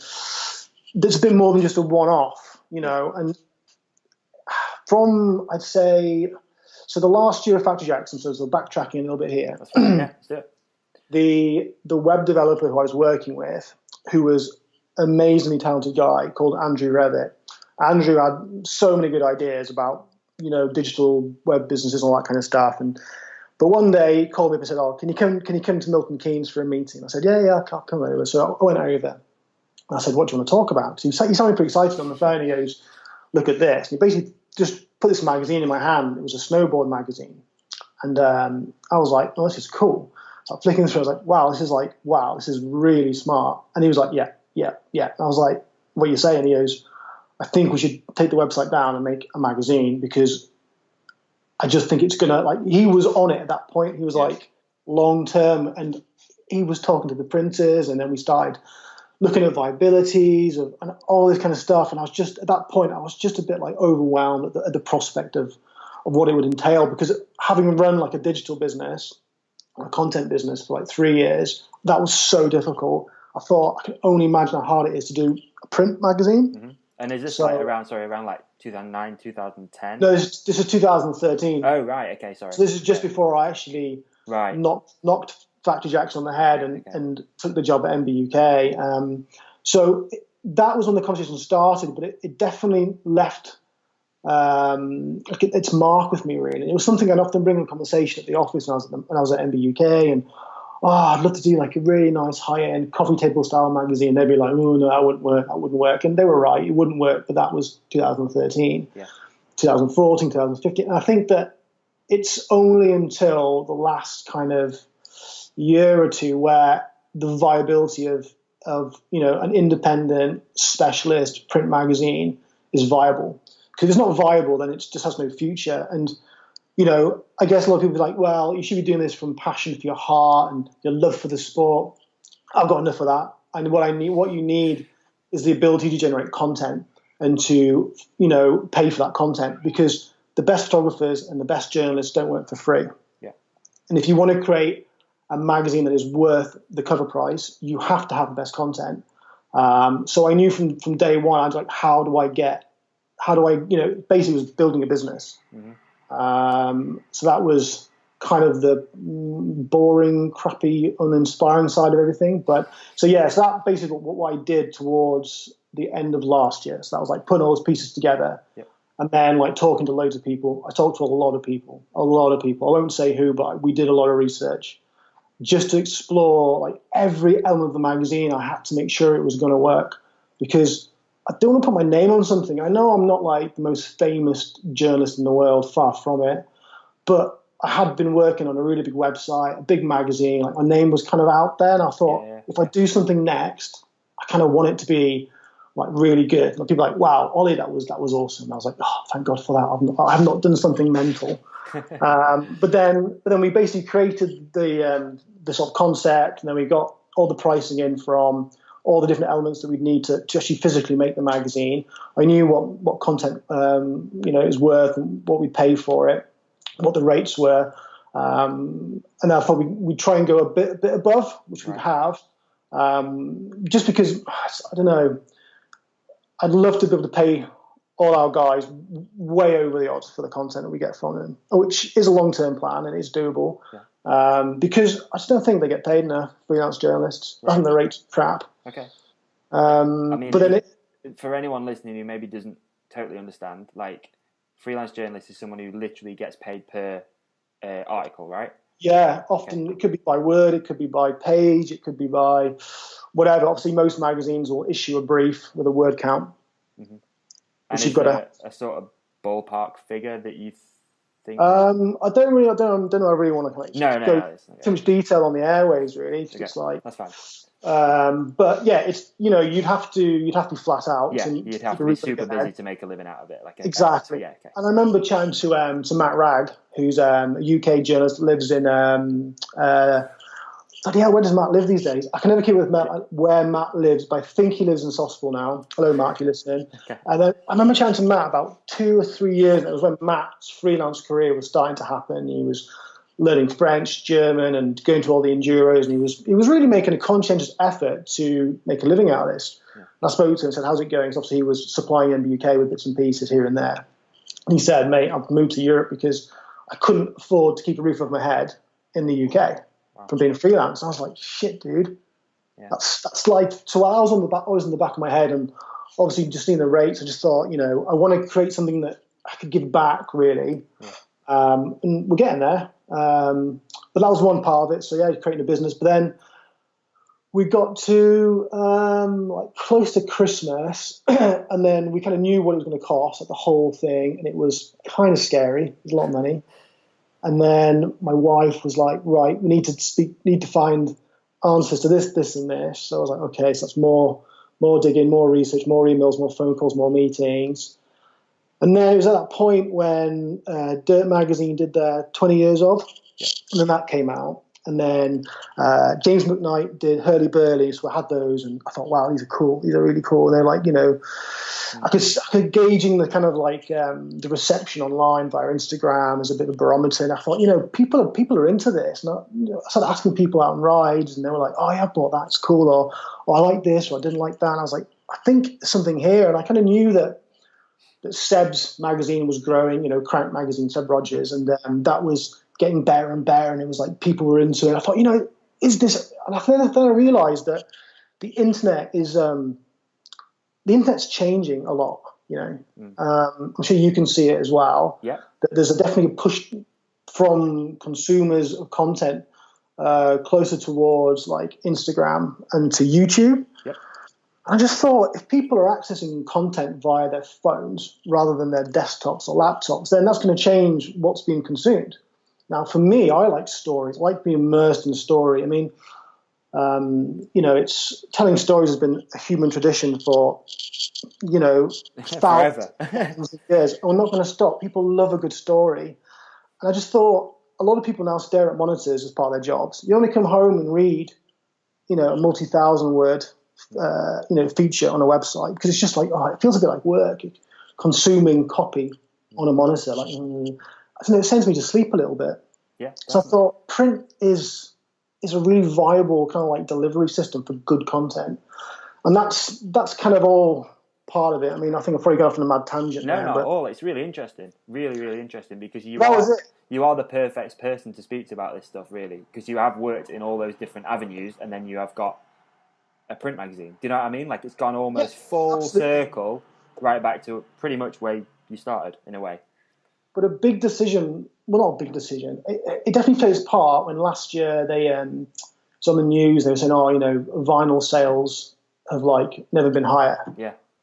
that's a bit more than just a one-off, and from, I'd say, so the last year of Factory Jackson, so backtracking a little bit here. That's right, yeah, let's do it. The web developer who I was working with, who was an amazingly talented guy called Andrew Revitt. Andrew had so many good ideas about, digital web businesses and all that kind of stuff. But one day he called me up and said, "Oh, can you come to Milton Keynes for a meeting?" I said, "Yeah, I'll come over." So I went over. And I said, "What do you want to talk about?" Because he sounded pretty excited on the phone. He goes, "Look at this." And he basically just put this magazine in my hand. It was a snowboard magazine. And I was like, "Oh, this is cool." So I'm flicking through. I was like, wow, this is really smart. And he was like, yeah. And I was like, "What are you saying?" He goes, "I think we should take the website down and make a magazine, because I just think it's going to," like, he was on it at that point. He was like, long term. And he was talking to the printers, and then we started looking at viabilities and all this kind of stuff. And I was just, at that point, I was just a bit like overwhelmed at the prospect of what it would entail, because having run like a digital business, a content business for like 3 years, that was so difficult. I thought, I can only imagine how hard it is to do a print magazine. Mm-hmm. And is this around like 2009, 2010? No, this is 2013. Oh, right. Okay, sorry. So this is just before I actually knocked Factory Jackson on the head and took the job at MBUK. So that was when the conversation started, but it definitely left its mark with me, really. It was something I'd often bring in conversation at the office when I was at MBUK, and I'd love to do like a really nice high-end coffee table style magazine. They'd be like, "Oh no, that wouldn't work." And they were right, it wouldn't work. But that was 2013, 2014, 2015. And I think that it's only until the last kind of year or two where the viability of an independent specialist print magazine is viable. Because if it's not viable, then it just has no future. And I guess a lot of people are like, well, you should be doing this from passion for your heart and your love for the sport. I've got enough of that. And what you need is the ability to generate content and to, pay for that content, because the best photographers and the best journalists don't work for free. Yeah. And if you want to create a magazine that is worth the cover price, you have to have the best content. So I knew from day one, I was like, how do I, basically was building a business. Mm-hmm. So that was kind of the boring, crappy, uninspiring side of everything. But so that basically what I did towards the end of last year. So that was like putting all those pieces together. Yep. And then like talking to loads of people. I talked to a lot of people. I won't say who, but we did a lot of research just to explore like every element of the magazine. I had to make sure it was going to work, because I don't want to put my name on something. I know I'm not like the most famous journalist in the world, far from it, but I had been working on a really big website, a big magazine. Like my name was kind of out there, and I thought, if I do something next, I kind of want it to be like really good. Like people are like, wow, Ollie, that was awesome. And I was like, oh, thank God for that. I have not done something mental. But then we basically created the sort of concept, and then we got all the pricing in from all the different elements that we'd need to actually physically make the magazine. I knew what content is worth and what we pay for it, what the rates were, and I thought we'd try and go a bit above, which we have, just because I don't know. I'd love to be able to pay all our guys way over the odds for the content that we get from them, which is a long-term plan and is doable. Because I just don't think they get paid enough, freelance journalists. I think the rates crap. Okay. But then for anyone listening who maybe doesn't totally understand, like freelance journalist is someone who literally gets paid per article, right? Yeah, often it could be by word, it could be by page, it could be by whatever. Obviously, most magazines will issue a brief with a word count. Mm-hmm. And is there a sort of ballpark figure that you think? I don't know. I really want to go too much detail on the airways. Really, it's just like that's fine. But yeah, it's you'd have to be flat out. Yeah, you'd have to be super busy to make a living out of it. Exactly. Yeah. Okay. And I remember chatting to Matt Ragg, who's a UK journalist that lives in bloody hell, where does Matt live these days? I can never keep with where Matt lives, but I think he lives in Sospel now. Hello, Matt, if you're listening. Okay. And then I remember chatting to Matt about 2 or 3 years ago. It was when Matt's freelance career was starting to happen. He was learning French, German, and going to all the enduros, and he was really making a conscientious effort to make a living out of this. Yeah. And I spoke to him and said, how's it going? Because obviously he was supplying in the UK with bits and pieces here and there. And he said, mate, I've moved to Europe because I couldn't afford to keep a roof over my head in the UK from being a freelance. And I was like, shit, dude. Yeah. That's like, so I was always in the back of my head, and obviously just seeing the rates, I just thought, I want to create something that I could give back, really. Yeah. And we're getting there. But that was one part of it. So yeah, creating a business. But then we got to like close to Christmas, and then we kind of knew what it was going to cost, like the whole thing, and it was kind of scary. It was a lot of money. And then my wife was like, right, we need to find answers to this, and this. So I was like, okay, so that's more digging, more research, more emails, more phone calls, more meetings. And then it was at that point when Dirt Magazine did their 20 years of, and then that came out. And then James McKnight did Hurly Burly, so I had those, and I thought, wow, these are cool. These are really cool. They're like, I could gauging the kind of like the reception online via Instagram as a bit of a barometer. And I thought, people are into this. And I started asking people out on rides, and they were like, oh yeah, I bought that. It's cool. Or I like this, or I didn't like that. And I was like, I think there's something here. And I kind of knew that Seb's magazine was growing, Crank magazine, Seb Rogers, and that was getting better and better, and it was like people were into it. I thought, is this? And then I realised that the internet is the internet's changing a lot. I'm sure you can see it as well. Yeah, that there's definitely a push from consumers of content closer towards like Instagram and to YouTube. Yep. I just thought if people are accessing content via their phones rather than their desktops or laptops, then that's going to change what's being consumed. Now, for me, I like stories. I like being immersed in a story. I mean, it's telling stories has been a human tradition for, Forever. thousands of years. And we're not going to stop. People love a good story. And I just thought a lot of people now stare at monitors as part of their jobs. You only come home and read, a multi-thousand word, feature on a website because it's just like, it feels a bit like work, consuming copy on a monitor. Like, it sends me to sleep a little bit. Yeah. So I thought print is a really viable kind of like delivery system for good content, and that's kind of all part of it. I mean, I think I've probably got off on a mad tangent. No, there, not but at all. It's really interesting, really, really interesting because was it. you are the perfect person to speak to about this stuff, really, because you have worked in all those different avenues, and then you have got a print magazine. Do you know what I mean? Like, it's gone almost full circle right back to pretty much where you started, in a way. But a big decision, well, not a big decision. It definitely plays part when last year they it's on the news. They were saying, vinyl sales have like never been higher,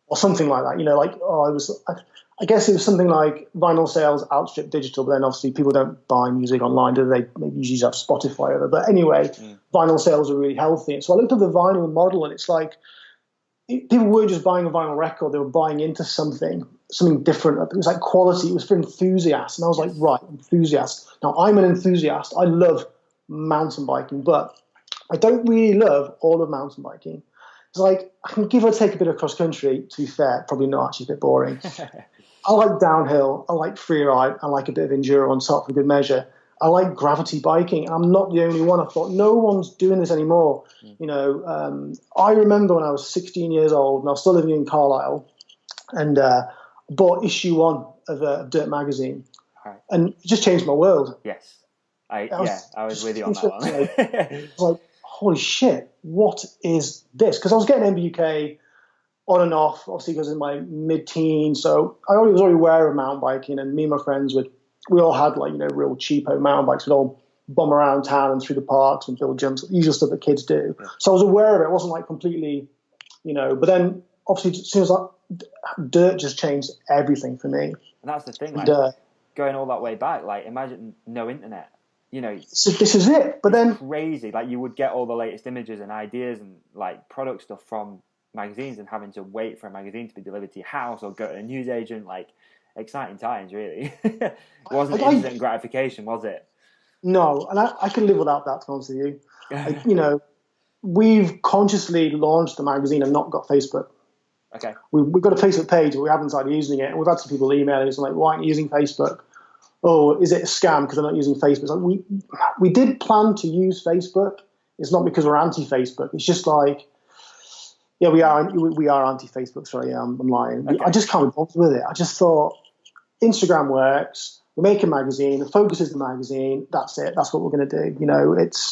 or something like that. I guess it was something like vinyl sales outstrip digital. But then obviously people don't buy music online, do they? Maybe usually have Spotify or whatever. But anyway, vinyl sales are really healthy. And so I looked at the vinyl model, and it's like people weren't just buying a vinyl record; they were buying into something different. It was like quality. It was for enthusiasts. And I was like, right, enthusiast. Now, I'm an enthusiast. I love mountain biking, but I don't really love all of mountain biking. It's like, I can give or take a bit of cross country, to be fair. Probably not, actually, a bit boring. I like downhill. I like free ride. I like a bit of enduro on top for good measure. I like gravity biking. I'm not the only one. I thought, no one's doing this anymore. I remember when I was 16 years old, and I was still living in Carlisle, and bought issue 1 of Dirt magazine, and it just changed my world. Yes, I was with you on that one. I was like, holy shit, what is this? Because I was getting MBUK on and off, obviously because in my mid-teens, so I was already aware of mountain biking, and me and my friends we all had real cheapo mountain bikes. We'd all bomb around town and through the parks and build jumps, the usual stuff that kids do. Yeah. So I was aware of it. It wasn't like completely, but then obviously as soon as dirt just changed everything for me. And that's the thing, going all that way back, like imagine no internet. So this is it. But then crazy. Like you would get all the latest images and ideas and like product stuff from magazines, and having to wait for a magazine to be delivered to your house or go to a newsagent. Like exciting times, really. It wasn't instant gratification, was it? No, and I can live without that, to be honest with you. We've consciously launched the magazine and not got Facebook. Okay. We've got a Facebook page, but we haven't started using it. And we've had some people emailing us like, why aren't you using Facebook? Oh, is it a scam because they're not using Facebook? It's like, we did plan to use Facebook. It's not because we're anti-Facebook. It's just like, yeah, we are anti-Facebook. Sorry, I'm lying. Okay. I just can't be bothered with it. I just thought Instagram works. We make a magazine. The focus is the magazine. That's it. That's what we're going to do.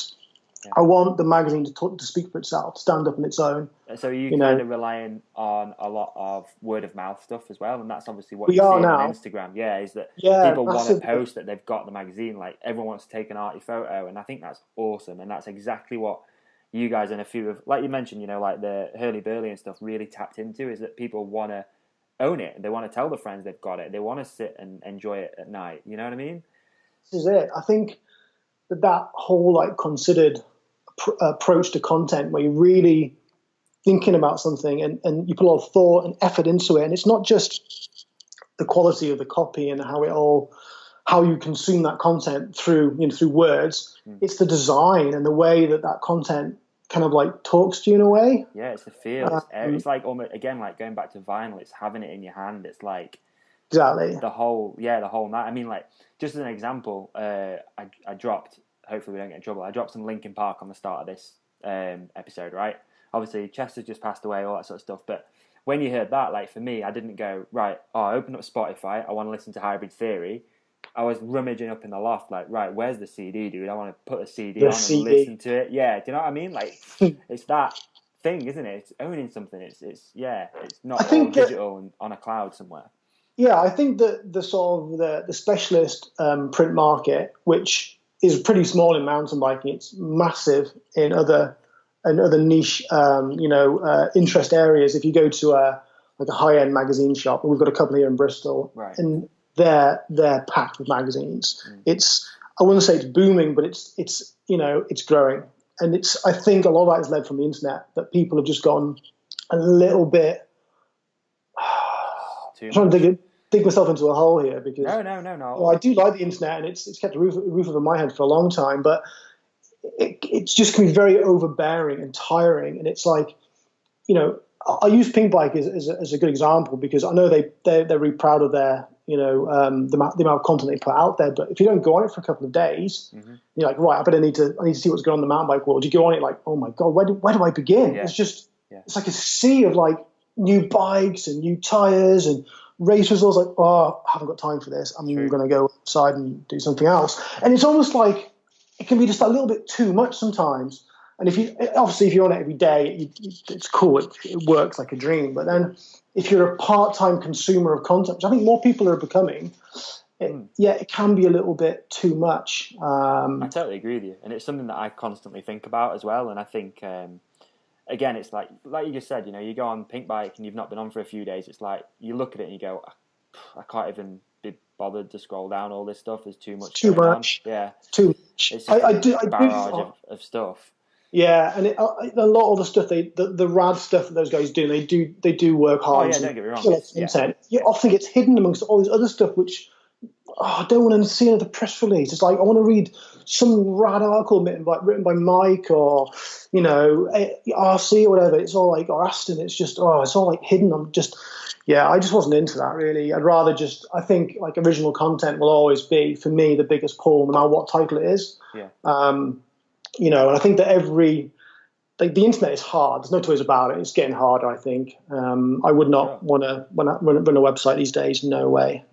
I want the magazine to speak for itself, stand up on its own. So are you kind of relying on a lot of word of mouth stuff as well, and that's obviously what you see on Instagram. Yeah, is that people want to post that they've got the magazine. Like everyone wants to take an arty photo, and I think that's awesome. And that's exactly what you guys and a few of, like you mentioned, like the Hurly Burly and stuff, really tapped into. Is that people want to own it. They want to tell their friends they've got it. They want to sit and enjoy it at night. You know what I mean? This is it. I think that whole considered approach to content, where you're really thinking about something and you put a lot of thought and effort into it, and it's not just the quality of the copy and how you consume that content through words. It's the design and the way that content kind of talks to you in a way. Yeah, it's the feel. It's like almost again like going back to vinyl. It's having it in your hand. It's like exactly the whole night. I mean, just as an example, I dropped. Hopefully we don't get in trouble. I dropped some Linkin Park on the start of this episode, right? Obviously, Chester's just passed away, all that sort of stuff. But when you heard that, for me, I didn't go, right, I opened up Spotify, I want to listen to Hybrid Theory. I was rummaging up in the loft, right, where's the CD, dude? I want to put a CD on and listen to it. Yeah, do you know what I mean? It's that thing, isn't it? It's owning something. It's not all digital and on a cloud somewhere. Yeah, I think that the sort of the specialist print market, which is pretty small in mountain biking, it's massive in other niche interest areas. If you go to a high-end magazine shop, we've got a couple here in Bristol, right, and they're packed with magazines. It's I wouldn't say it's booming, but it's it's growing. And I think a lot of that is led from the internet, that people have just gone a little bit. I'm trying to dig myself into a hole here because no. I do like the internet, and it's kept a roof over my head for a long time, but it's just can be very overbearing and tiring. And it's like, I use Pink Bike as a good example because I know they're really proud of their the amount of content they put out there. But if you don't go on it for a couple of days, you're like, right, I need to see what's going on in the mountain bike world. You go on it like, oh my god, where do I begin? Yeah. It's just it's like a sea of like new bikes and new tires and race results. Like, oh, I haven't got time for this. I'm going to go outside and do something else. And it's almost like it can be just a little bit too much sometimes. And if you're on it every day, it's cool. It works like a dream. But then if you're a part-time consumer of content, which I think more people are becoming, it can be a little bit too much. I totally agree with you. And it's something that I constantly think about as well. And I think, again, it's like you just said, you go on Pink Bike and you've not been on for a few days. It's like you look at it and you go, I can't even be bothered to scroll down all this stuff. There's too much. Too much. On. Yeah. Too much. It's just a barrage of stuff. Yeah, and a lot of the stuff the rad stuff that those guys do, they do work hard. Oh yeah, don't get me wrong. Content. It often gets hidden amongst all this other stuff, which I don't want to see another press release. It's like I want to read some rad article written by Mike or RC or whatever. It's all like or Aston. It's just it's all like hidden. I just wasn't into that really. I'd rather I think like original content will always be for me the biggest pull, no matter what title it is. Yeah. And I think that the internet is hard. There's no two ways about it. It's getting harder, I think. I would not want to run a website these days. No way.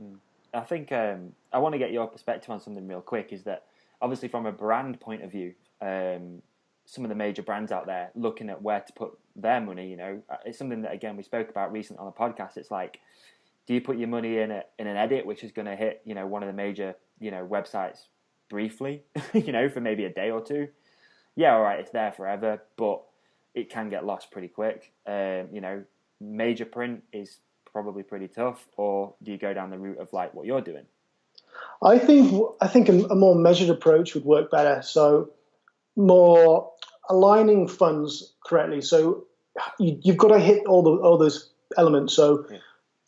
I think I want to get your perspective on something real quick. Is that obviously from a brand point of view, some of the major brands out there looking at where to put their money. It's something that again we spoke about recently on the podcast. It's like, do you put your money in an edit which is going to hit one of the major websites briefly, for maybe a day or two? Yeah, all right, it's there forever, but it can get lost pretty quick. Major print is probably pretty tough, or do you go down the route of like what you're doing? I think a more measured approach would work better. So more aligning funds correctly. So you've got to hit all those elements. So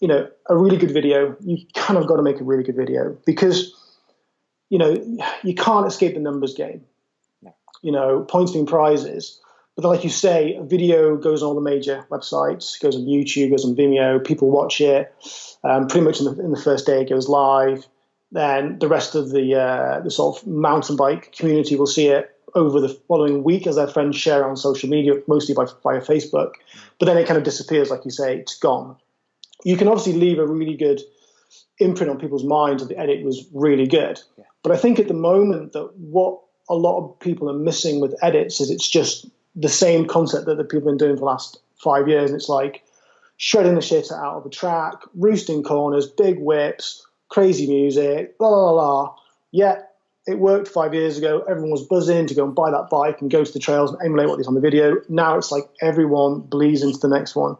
a really good video, you kind of got to make a really good video because you can't escape the numbers game. Points being prizes. But like you say, a video goes on all the major websites, goes on YouTube, goes on Vimeo, people watch it. Pretty much in the first day it goes live. Then the rest of the sort of mountain bike community will see it over the following week as their friends share on social media, mostly via Facebook. But then it kind of disappears, like you say, it's gone. You can obviously leave a really good imprint on people's minds that the edit was really good. Yeah. But I think at the moment that what a lot of people are missing with edits is it's just the same concept that the people have been doing for the last 5 years. And it's like shredding the shit out of the track, roosting corners, big whips, crazy music, la la la. Yeah, it worked 5 years ago. Everyone was buzzing to go and buy that bike and go to the trails and emulate what is on the video. Now it's like everyone bleeds into the next one.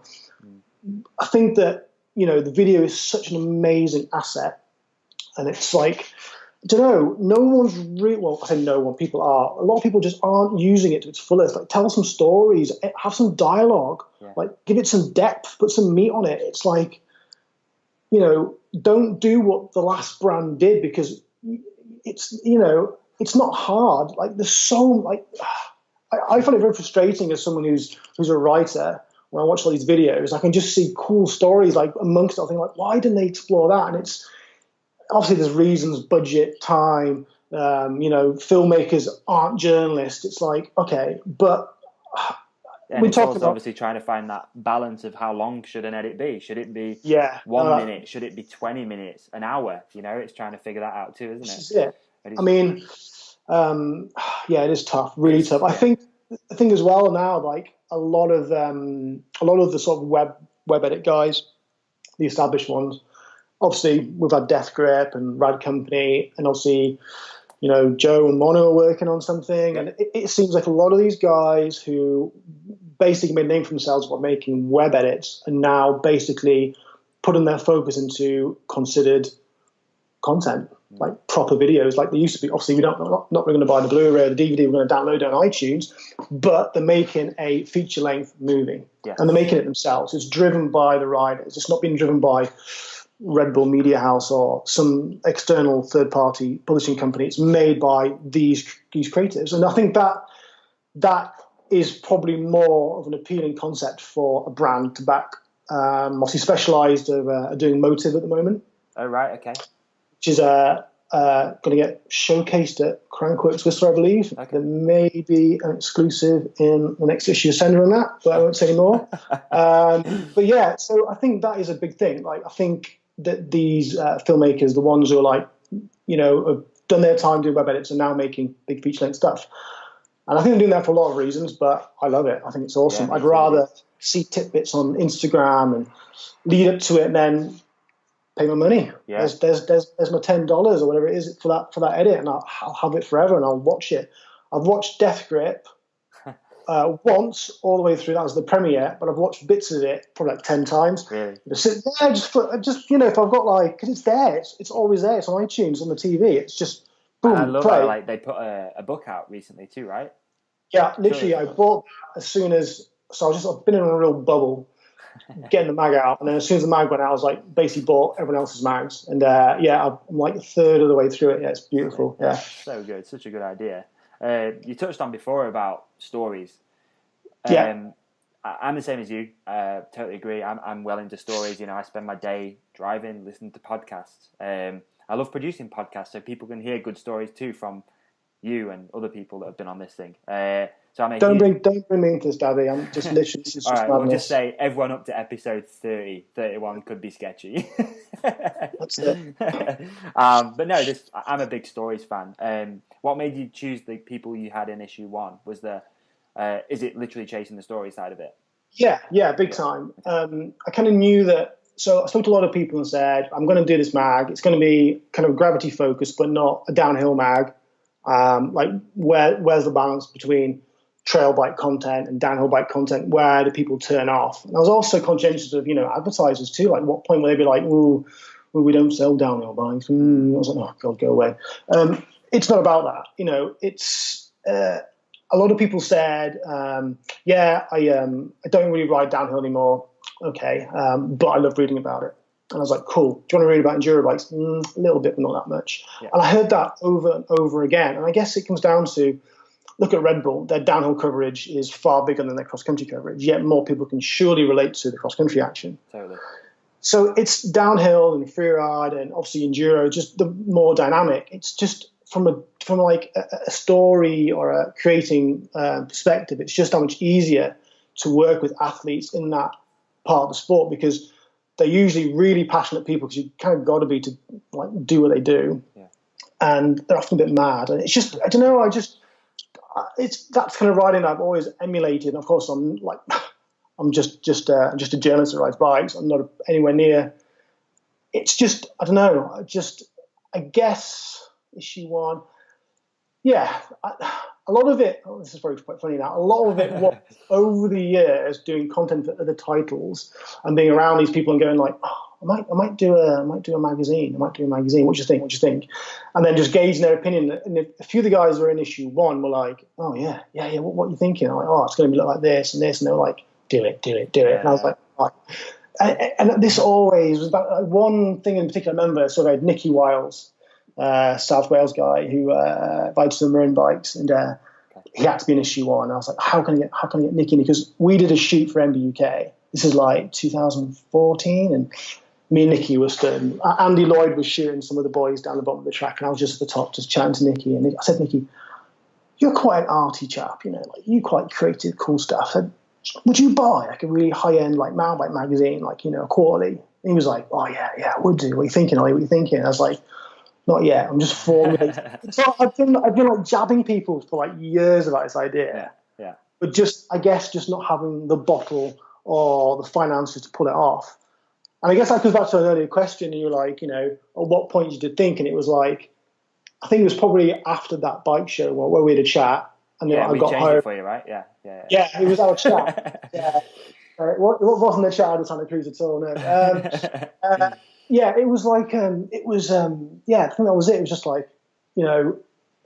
I think that, the video is such an amazing asset. And it's like, I don't know, no one's really, well, I say no one, people are. A lot of people just aren't using it to its fullest. Like, tell some stories, have some dialogue, like, give it some depth, put some meat on it. It's like, don't do what the last brand did because it's, it's not hard. Like, there's so, like, I find it very frustrating as someone who's a writer. When I watch all these videos, I can just see cool stories, like, amongst it. I think, like, why didn't they explore that? And it's, obviously, there's reasons, budget, time. Filmmakers aren't journalists. It's like, okay, but it's also obviously trying to find that balance of how long should an edit be? Should it be 1 minute? Should it be 20 minutes? An hour? It's trying to figure that out too, isn't it? I mean, it is tough, really tough. I think as well now, like a lot of the sort of web edit guys, the established ones. Obviously, we've had Death Grip and Rad Company, and obviously, Joe and Mono are working on something. And it seems like a lot of these guys who basically made a name for themselves by making web edits and now basically putting their focus into considered content. like proper videos like they used to be. Obviously, we're not going to buy the Blu-ray or the DVD. We're going to download it on iTunes. But they're making a feature-length movie, Yeah. and they're making it themselves. It's driven by the riders. It's not being driven by Red Bull Media House or some external third-party publishing company. It's made by these creatives, and I think that is probably more of an appealing concept for a brand to back. Obviously, Specialized are doing Motive at the moment. Oh, right, okay. Which is going to get showcased at Crankworks Whistler, I believe. Okay. There may be an exclusive in the next issue of Sender on that, but I won't say any more. But yeah, so I think that is a big thing. Like, I think that these filmmakers, the ones who are like, have done their time doing web edits, are now making big feature-length stuff. And I think they're doing that for a lot of reasons, but I love it. I think it's awesome. Yeah, I'd rather see tidbits on Instagram and lead up to it and then pay my money. Yeah. There's my $10 or whatever it is for that edit, and I'll have it forever and I'll watch it. I've watched Death Grip once all the way through. That was the premiere, but I've watched bits of it probably like 10 times. Really? Just sit there, just if I've got because it's there, it's always there. It's on iTunes on the TV. It's just boom. I love play. how they put a book out recently too, right? Yeah, literally, I bought that as soon as. So I've been in a real bubble, getting the mag out, and then as soon as the mag went out, I was like basically bought everyone else's mags, and I'm like a third of the way through it. Yeah, it's beautiful. Yeah, so good, such a good idea. You touched on before about stories. Yeah. I'm the same as you. Totally agree. I'm well into stories. I spend my day driving, listening to podcasts. I love producing podcasts so people can hear good stories too from you and other people that have been on this thing. So don't bring me into this, Daddy. I'm just literally. All right, we'll just say everyone up to episode 30, 31 could be sketchy. That's it. But no, I'm a big stories fan. What made you choose the people you had in issue 1? Was is it literally chasing the story side of it? Yeah, big time. I kind of knew that. So I spoke to a lot of people and said, I'm going to do this mag. It's going to be kind of gravity focused, but not a downhill mag. Where's the balance between trail bike content and downhill bike content? Where do people turn off? And I was also conscientious of advertisers too. Like, what point will they be like, "Ooh, we don't sell downhill bikes"? I was like, "Oh God, go away." It's not about that. It's a lot of people said, "I don't really ride downhill anymore." Okay, but I love reading about it. And I was like, cool. Do you want to read about enduro bikes? A little bit, but not that much. Yeah. And I heard that over and over again. And I guess it comes down to, look at Red Bull. Their downhill coverage is far bigger than their cross-country coverage, yet more people can surely relate to the cross-country action. Totally. So it's downhill and freeride and obviously enduro, just the more dynamic. It's just from a story or a creating perspective, it's just how much easier to work with athletes in that part of the sport, because they're usually really passionate people, because you kind of got to be to do what they do. Yeah. And they're often a bit mad. And it's just, I don't know, that's kind of riding that I've always emulated. And of course, I'm just a journalist that rides bikes. I'm not anywhere near. It's just, I don't know, I guess issue 1. Yeah, a lot of it, this is very quite funny now, a lot of it was over the years doing content for other titles and being around these people and going like, I might do a magazine. What do you think? And then just gauging their opinion. And a few of the guys who were in issue 1 were like, oh yeah, what are you thinking? I'm like, oh, it's going to look like this and this. And they were like, do it. Yeah. And I was like, right. And this always was about one thing in particular. I remember, so I had Nicky Wiles, South Wales guy who rides some marine bikes, and he had to be in issue 1. I was like, how can I get Nicky in? Because we did a shoot for MBUK. This is like 2014, and me and Nicky were stood. Andy Lloyd was shooting some of the boys down the bottom of the track, and I was just at the top, just chatting to Nicky. And I said, Nicky, you're quite an arty chap, you quite creative, cool stuff. I said, would you buy like a really high-end mountain bike magazine, a quarterly? And he was like, oh yeah, I would do. What are you thinking, Ollie? What are you thinking? And I was like, not yet. I'm just formulating. So I've been jabbing people for years about this idea. Yeah. But I guess not having the bottle or the finances to pull it off. And I guess that goes back to an earlier question. You were like, at what point you did think? And it was like, I think it was probably after that bike show where we had a chat. And then I got changed hired. It for you, right? Yeah. Yeah, it was our chat. Yeah. It wasn't a chat at Santa Cruz at all, no. yeah, it was like yeah, I think that was it. It was just like, you know,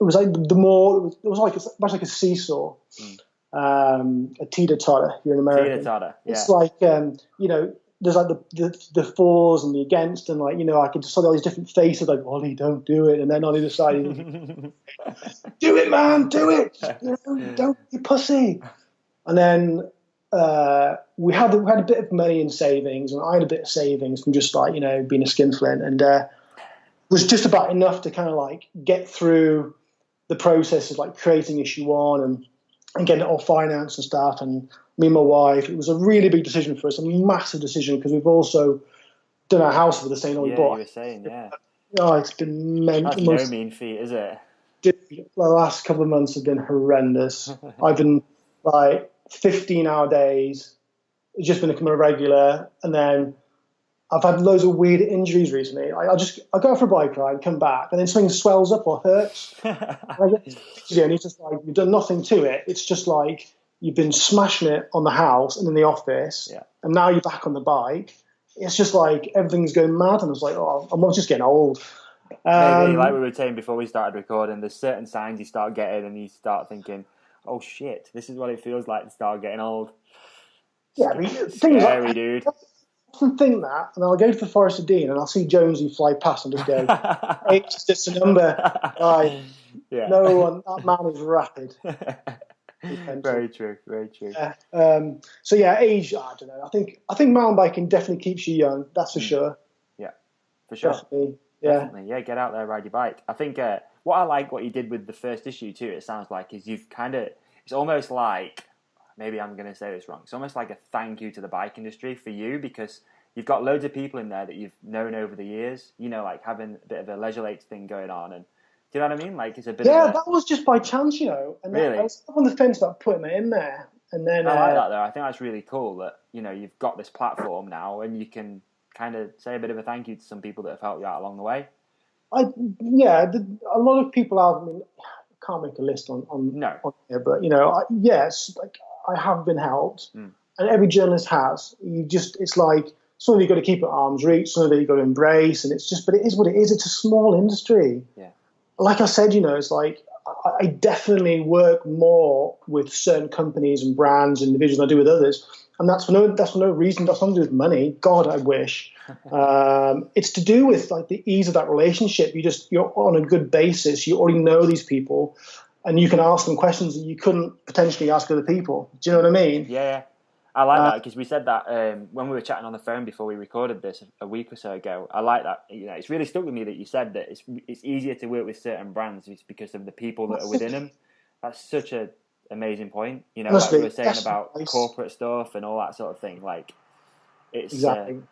it was like the more it was like much like a seesaw, a teeter totter here in America. Teeter-totter, yeah. It's like you know, there's like the fours and the against, and like, you know, I could just saw all these different faces like, Ollie, don't do it, and then on either side, do it, man, do it, you know, don't be pussy. And then we had a bit of money in savings, and I had a bit of savings from just like, you know, being a skinflint, and was just about enough to kind of like get through the process of like creating issue one and getting it all financed and stuff. And me and my wife, it was a really big decision for us, a massive decision, because we've also done our house for the same one we Yeah, bought. you were saying, yeah. Oh, it's been That's no mean feat, is it? the last couple of months have been horrendous. I've been like 15-hour days. It's just been becoming a regular, and then I've had loads of weird injuries recently. I go for a bike ride, come back, and then something swells up or hurts. And it's just like you've done nothing to it. It's just like you've been smashing it on the house and in the office, and now you're back on the bike. It's just like everything's going mad, and it's like, oh, I'm just getting old. Maybe, like we were saying before we started recording, there's certain signs you start getting, and you start thinking, "Oh shit, this is what it feels like to start getting old." Yeah, I mean, scary, dude. I often think that, and I'll go to the Forester Dean, and I'll see Jonesy fly past and just go, "It's just a number." Like, no one, that man is rapid. Very true, very true. So yeah, age, I don't know. I think mountain biking definitely keeps you young. That's for sure. Yeah, for sure. Definitely. Yeah, get out there, ride your bike. I think what I like what you did with the first issue too, it sounds like, is you've kind of, it's almost like, maybe I'm going to say this wrong, it's almost like a thank you to the bike industry for you, because you've got loads of people in there that you've known over the years, you know, like having a bit of a leisure lakes thing going on, and do you know what I mean? Like, it's a bit of a, that was just by chance, you know. And really? I was on the fence about putting it in there. And then I like that though. I think that's really cool that, you know, you've got this platform now and you can kind of say a bit of a thank you to some people that have helped you out along the way. A lot of people have, I mean, I can't make a list on here, but, you know, I have been helped, and every journalist has. It's like, something you've got to keep at arm's reach, something that you've got to embrace, and it's just, but it is what it is. It's a small industry. Yeah. Like I said, you know, it's like I definitely work more with certain companies and brands and individuals than I do with others, and that's for no reason. That's nothing to do with money. God, I wish. It's to do with like the ease of that relationship. You're on a good basis. You already know these people, and you can ask them questions that you couldn't potentially ask other people. Do you know what I mean? Yeah. I like that, because we said that when we were chatting on the phone before we recorded this a week or so ago. I like that. You know, it's really stuck with me that you said that it's easier to work with certain brands because of the people that are within them. That's such an amazing point. You know, like we were saying about corporate stuff and all that sort of thing. Like, it's exactly.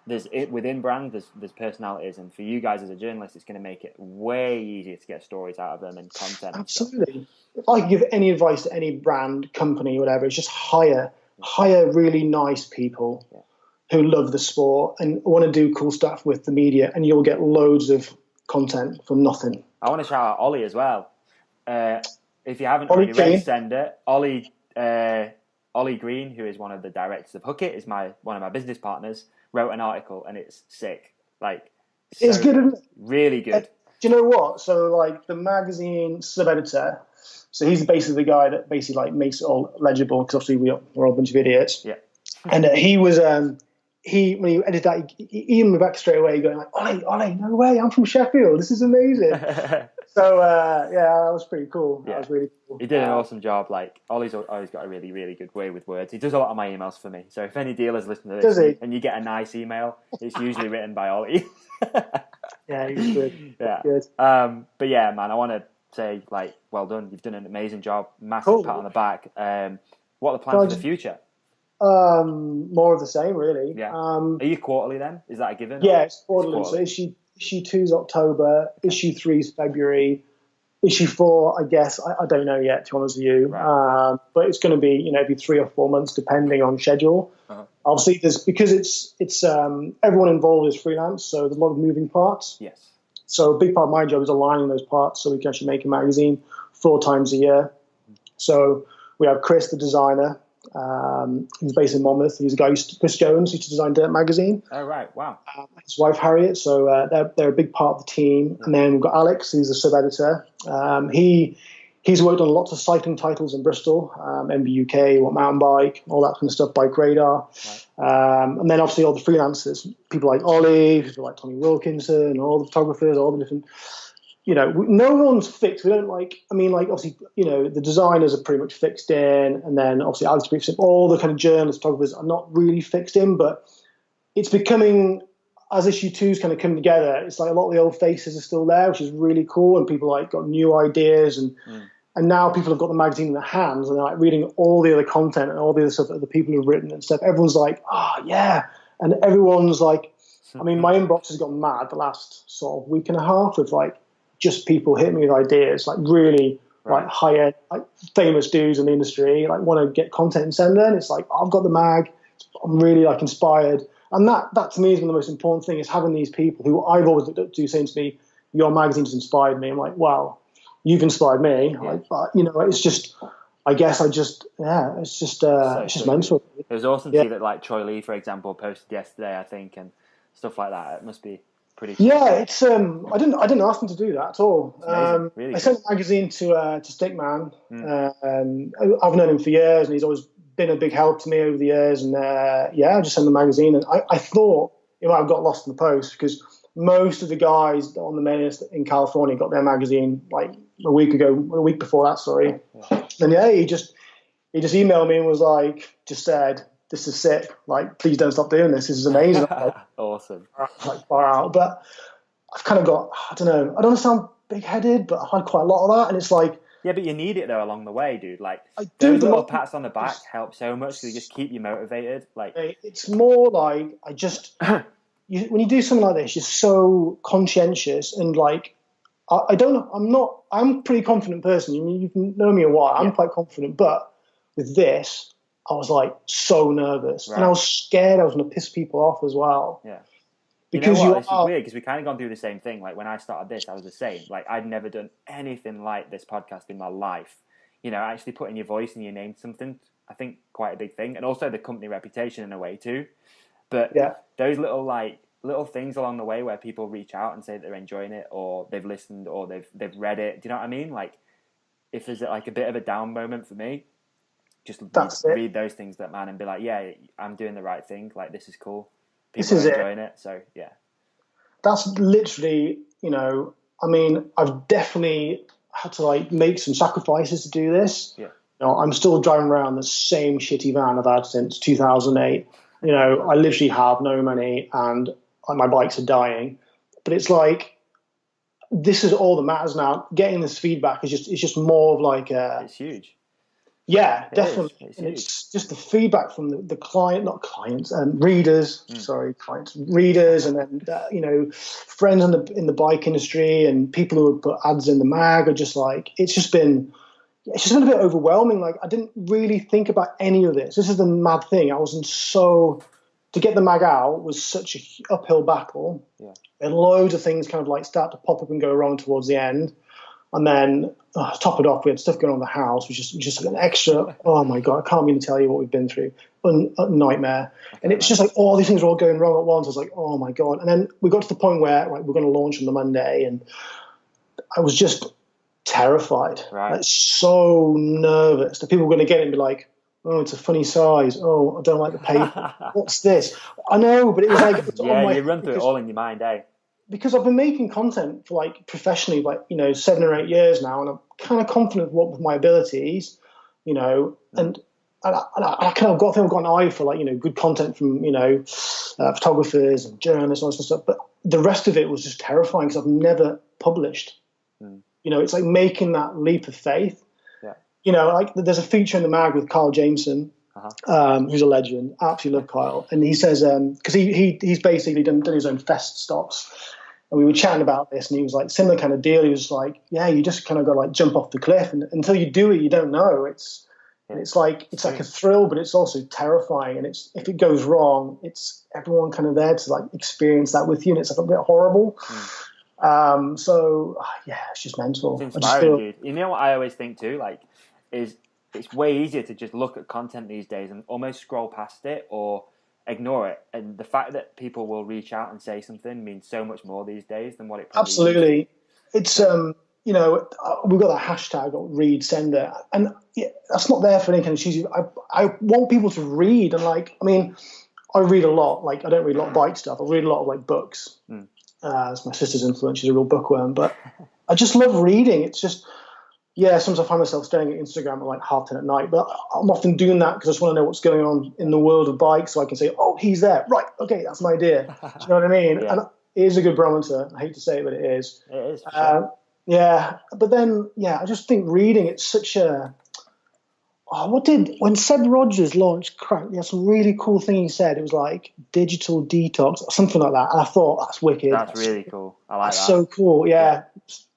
Within brands, there's personalities, and for you guys as a journalist, it's going to make it way easier to get stories out of them and content. Absolutely. If I could give any advice to any brand, company, whatever, it's just hire really nice people who love the sport and want to do cool stuff with the media, and you'll get loads of content for nothing. I want to shout out Olly as well. If you haven't already read, send it. Olly Green, who is one of the directors of Hook It, is one of my business partners, wrote an article, and it's sick. Like, it's good, isn't it? Really good. Do you know what? So, like, the magazine sub-editor, so he's basically the guy that basically like makes it all legible, because obviously we're all a bunch of idiots. Yeah. And he was when he edited that, he emailed me back straight away going like, Ollie, no way, I'm from Sheffield. This is amazing. So that was pretty cool. Yeah. That was really cool. He did an awesome job. Like, Ollie's always got a really, really good way with words. He does a lot of my emails for me. So if any dealers listen to this and you get a nice email, it's usually written by Ollie. Yeah, he's good. Yeah. Good. But yeah, man, I want to say, like, well done. You've done an amazing job. Massive pat on the back. What are the plans for the future? More of the same, really. Yeah. Are you quarterly then? Is that a given? Yeah, it's quarterly. So issue 2 is October, issue 3 is February, issue 4, I guess, I don't know yet, to be honest with you. Right. But it's going to be, every 3 or 4 months, depending on schedule. Uh-huh. Obviously, because it's everyone involved is freelance, so there's a lot of moving parts. Yes. So a big part of my job is aligning those parts so we can actually make a magazine 4 times a year. So we have Chris, the designer, He's based in Monmouth. He's a guy, Chris Jones, used to design Dirt magazine. Oh, right. Wow. His wife Harriet, so they're a big part of the team. And then we've got Alex, who's the sub-editor. He's worked on lots of cycling titles in Bristol, MBUK, Mountain Bike, all that kind of stuff, Bike Radar. Right. And then obviously all the freelancers, people like Olly, people like Tommy Wilkinson, all the photographers, all the different, no one's fixed. We don't obviously, the designers are pretty much fixed in, and then obviously Alex Briefs, all the kind of journalists, photographers are not really fixed in, but it's becoming, as issue 2's kind of come together, it's like a lot of the old faces are still there, which is really cool, and people like got new ideas, and now people have got the magazine in their hands, and they're like reading all the other content and all the other stuff that the people have written and stuff. Everyone's like, yeah, and everyone's like, I mean, my inbox has gone mad the last sort of week and a half with like just people hitting me with ideas, like really like high-end, like famous dudes in the industry, like want to get content and send them. It's like, I've got the mag, I'm really like inspired. And that to me is one of the most important thing, is having these people who I've always looked up to saying to me, your magazine's inspired me. I'm like, wow, you've inspired me. Yeah. Like, but, it's just, I guess it's just mental. It was awesome to see that like Troy Lee, for example, posted yesterday, I think, and stuff like that. It must be pretty cool. Yeah, it's I didn't ask them to do that at all. Really I sent the magazine to Stickman. I've known him for years, and he's always been a big help to me over the years. And I just sent the magazine, and I thought it might have got lost in the post, because most of the guys on the main list in California got their magazine like a week before that. Sorry, and he just emailed me and was like, just said, this is sick. Like, please don't stop doing this. This is amazing. Awesome. Like, far out. But I've kind of got, I don't know, I don't want to sound big-headed, but I've had quite a lot of that. And it's like... Yeah, but you need it, though, along the way, dude. Like, those little pats on the back help so much, because they just keep you motivated. Like, it's more like, I just... when you do something like this, you're so conscientious, and like, I'm a pretty confident person. You've known me a while. I'm quite confident, but with this... I was like so nervous, and I was scared I was going to piss people off as well. Yeah, because it's weird, because we kind of gone through the same thing. Like when I started this, I was the same. Like I'd never done anything like this podcast in my life. Actually putting your voice and your name to something, I think quite a big thing, and also the company reputation in a way too. But those little things along the way where people reach out and say that they're enjoying it, or they've listened, or they've read it. Do you know what I mean? Like if there's like a bit of a down moment for me, just read those things, that man, and be like, yeah, I'm doing the right thing. Like, this is cool. People are enjoying it. So, yeah. That's literally, I mean, I've definitely had to, like, make some sacrifices to do this. Yeah. I'm still driving around the same shitty van I've had since 2008. I literally have no money, and my bikes are dying. But it's like, this is all that matters now. Getting this feedback is just more of like it's huge. Yeah, definitely. It's just the feedback from the client, not clients, readers. Sorry, clients, readers, and then friends in the bike industry, and people who have put ads in the mag are just like, it's just been a bit overwhelming. Like, I didn't really think about any of this. This is the mad thing. To get the mag out was such an uphill battle. Yeah. And loads of things kind of like start to pop up and go wrong towards the end. And then, top it off, we had stuff going on in the house, which is just like an extra, oh my God, I can't even tell you what we've been through. A nightmare. And it's just like all these things are all going wrong at once. I was like, oh my God. And then we got to the point where we're going to launch on the Monday, and I was just terrified. Right. Like, so nervous that people were going to get it and be like, oh, it's a funny size. Oh, I don't like the paper. What's this? I know, but it was like... you run through it all in your mind, eh? Because I've been making content for like professionally, 7 or 8 years now, and I'm kind of confident with my abilities, and I kind of got an eye for good content from photographers and journalists and all this stuff. But the rest of it was just terrifying, because I've never published. It's like making that leap of faith. Yeah. There's a feature in the mag with Kyle Jameson. Who's a legend. Absolutely love Kyle. And he says, because he's basically done his own fest stops. And we were chatting about this, and he was like, similar kind of deal. He was like, yeah, you just kind of got to like jump off the cliff, and until you do it, you don't know. It's like a thrill, but it's also terrifying. And if it goes wrong, it's everyone kind of there to like experience that with you, and it's like a bit horrible. It's just mental. It's inspiring, dude. You know what I always think too, is it's way easier to just look at content these days and almost scroll past it or ignore it. And the fact that people will reach out and say something means so much more these days than what it probably used to. Absolutely. It's you know, we've got that hashtag read sender, and that's not there for any kind of cheesy. I want people to read, and like, I mean, I read a lot. Like, I don't read a lot of bike stuff. I read a lot of like books. It's my sister's influence. She's a real bookworm, but I just love reading. It's just, sometimes I find myself staring at Instagram at like 10:30 at night, but I'm often doing that because I just want to know what's going on in the world of bikes, so I can say, oh, he's there, right? Okay, that's my idea. Do you know what I mean? Yeah. And it is a good barometer. I hate to say it, but it is. It is. For sure. Yeah, but then, I just think reading, it's such a... when Seb Rogers launched Crank, he had some really cool thing he said. It was like digital detox, or something like that. And I thought, that's wicked. That's really cool. I like that. That's so cool, yeah.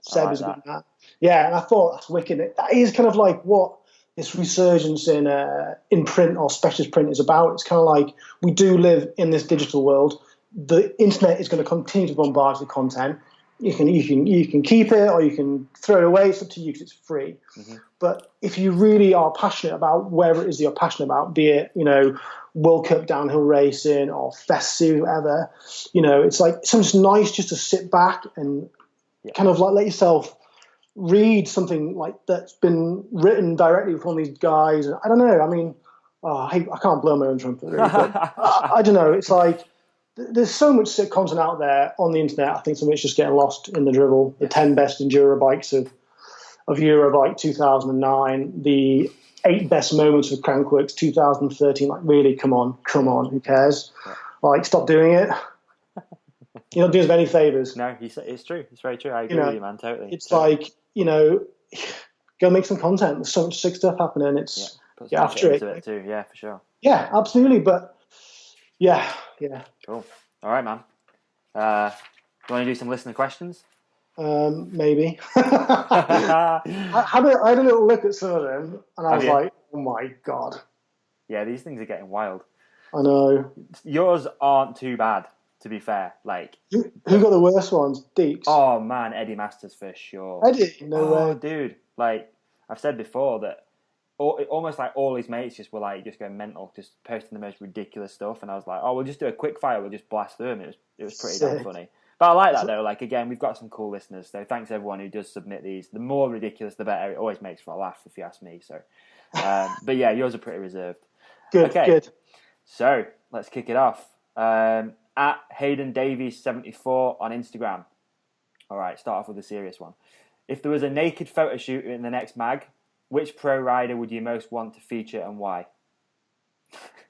Seb like is good that. at that. Yeah, and I thought, that's wicked. That is kind of like what this resurgence in print or specialist print is about. It's kind of like, we do live in this digital world. The internet is going to continue to bombard with content. You can keep it or you can throw it away. It's up to you because it's free. Mm-hmm. But if you really are passionate about wherever it is that you're passionate about, be it, World Cup downhill racing or Festi, whatever, it's like sometimes nice just to sit back and kind of like let yourself read something like that's been written directly from these guys. I don't know. I mean, I can't blow my own trumpet, really, but I don't know. It's like, there's so much content out there on the internet. I think some of it's just getting lost in the dribble. The 10 best enduro bikes of Eurobike 2009, the 8 best moments of Crankworx 2013. Like, really, come on, who cares? Like, stop doing it. You're not doing us any favors. No, it's true. It's very true. I agree with you, man. Totally. It's like, go make some content. There's so much sick stuff happening. It's get after it too. Yeah, for sure. Yeah, absolutely. But yeah. Cool. All right, man. You want to do some listener questions? Maybe. I had a little look at some of them, and I was like, oh my God. Yeah, these things are getting wild. I know. Yours aren't too bad, to be fair. Like, Who got the worst ones? Deeks? Oh, man, Eddie Masters for sure. Eddie? No way. Dude. Like, I've said before that almost like all his mates just were like just going mental, just posting the most ridiculous stuff, and I was like, we'll just do a quick fire, we'll just blast through them. It was pretty damn funny. But I like that though. Like, again, we've got some cool listeners, so thanks everyone who does submit these. The more ridiculous, the better. It always makes for a laugh, if you ask me. So, but yeah, yours are pretty reserved. Good. So let's kick it off. At Hayden Davies 74 on Instagram. All right, start off with a serious one. If there was a naked photo shoot in the next mag, which pro rider would you most want to feature and why?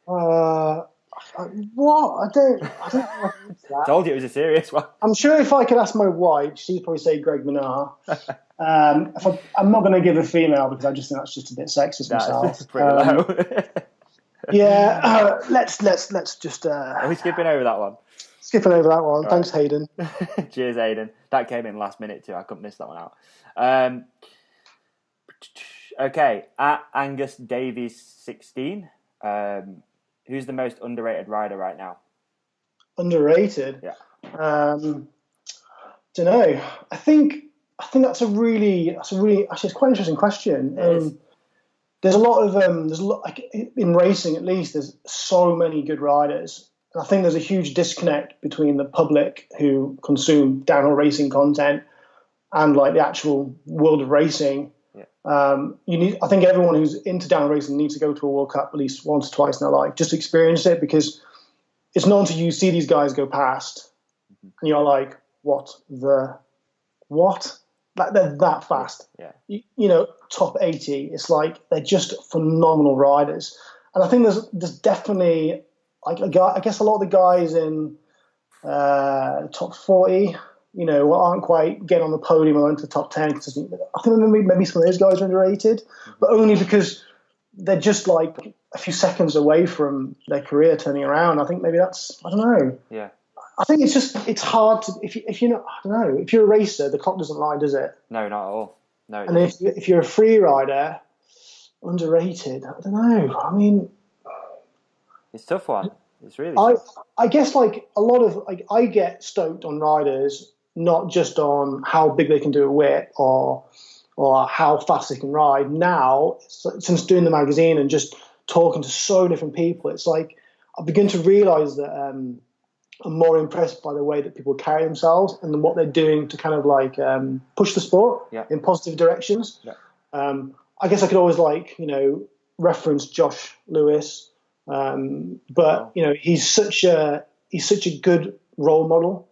What? I don't know if I can answer that. Told you it was a serious one. I'm sure if I could ask my wife, she'd probably say Greg Minnaar. I'm not going to give a female because I just think that's just a bit sexist myself. That's pretty low. Yeah, let's just. Are we skipping over that one? Skipping over that one. All Thanks, right. Hayden. Cheers, Hayden. That came in last minute too. I couldn't miss that one out. Okay, at Angus Davies 16. Who's the most underrated rider right now? Underrated? Yeah. Don't know. I think that's a really actually it's quite an interesting question. There's a lot like in racing, at least, there's so many good riders. And I think there's a huge disconnect between the public who consume downhill racing content and like the actual world of racing. I think everyone who's into downhill racing needs to go to a World Cup at least once or twice in their life, just to experience it, because it's not until you see these guys go past and you're like, what? Like, they're that fast. Yeah. Top 80. It's like they're just phenomenal riders. And I think there's definitely like I guess a lot of the guys in top 40, aren't quite getting on the podium or into the top 10. I think maybe some of those guys are underrated, but only because they're just like a few seconds away from their career turning around. I think maybe that's, I don't know. Yeah. I think it's hard to, if you're not, I don't know, if you're a racer, the clock doesn't lie, does it? No, not at all. No. And if you're a free rider, underrated, I don't know. I mean, it's a tough one. It's really tough. I guess like a lot of, like, I get stoked on riders, not just on how big they can do a whip or or how fast they can ride. Now, since doing the magazine and just talking to so many different people, it's like I begin to realise that I'm more impressed by the way that people carry themselves and what they're doing to kind of like push the sport in positive directions. Yeah. I guess I could always reference Josh Lewis, but he's such a good role model.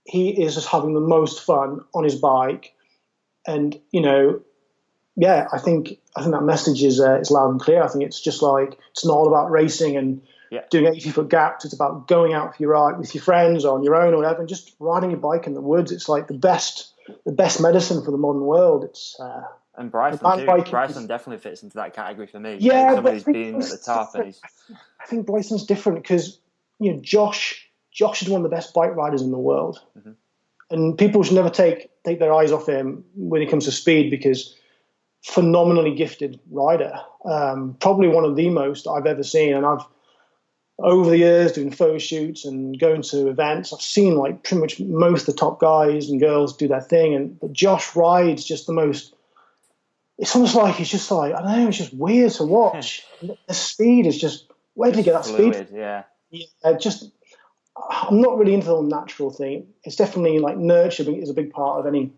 He is just having the most fun on his bike, and I think that message is loud and clear. I think it's just like it's not all about racing and doing 80-foot gaps. It's about going out for your ride with your friends or on your own or whatever, and just riding your bike in the woods. It's like the best medicine for the modern world. It's and Bryson too. Bryson definitely fits into that category for me. Yeah, somebody who's been at the top, and I think Bryson's different because Josh is one of the best bike riders in the world, and people should never take their eyes off him when it comes to speed, because phenomenally gifted rider, probably one of the most I've ever seen. And I've, over the years, doing photo shoots and going to events, I've seen like pretty much most of the top guys and girls do their thing, but Josh rides just the most. It's almost like it's just like, I don't know, it's just weird to watch. The speed is just, where did he get that fluid, speed? Yeah. I'm not really into the whole natural thing. It's definitely like nurture is a big part of any,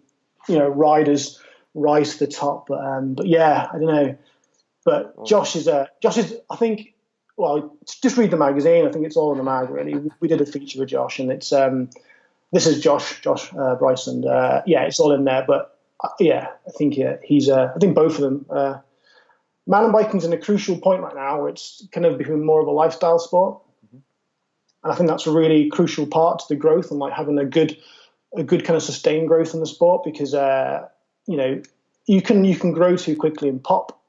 rider's rise to the top. But yeah, I don't know. But awesome. Josh is, I think, well, just read the magazine. I think it's all in the mag, really. We did a feature with Josh, and it's, this is Josh Bryce, and it's all in there. But I think he's. I think both of them. Mountain biking's in a crucial point right now where it's kind of becoming more of a lifestyle sport, and I think that's a really crucial part to the growth and like having a good kind of sustained growth in the sport, because you can grow too quickly and pop,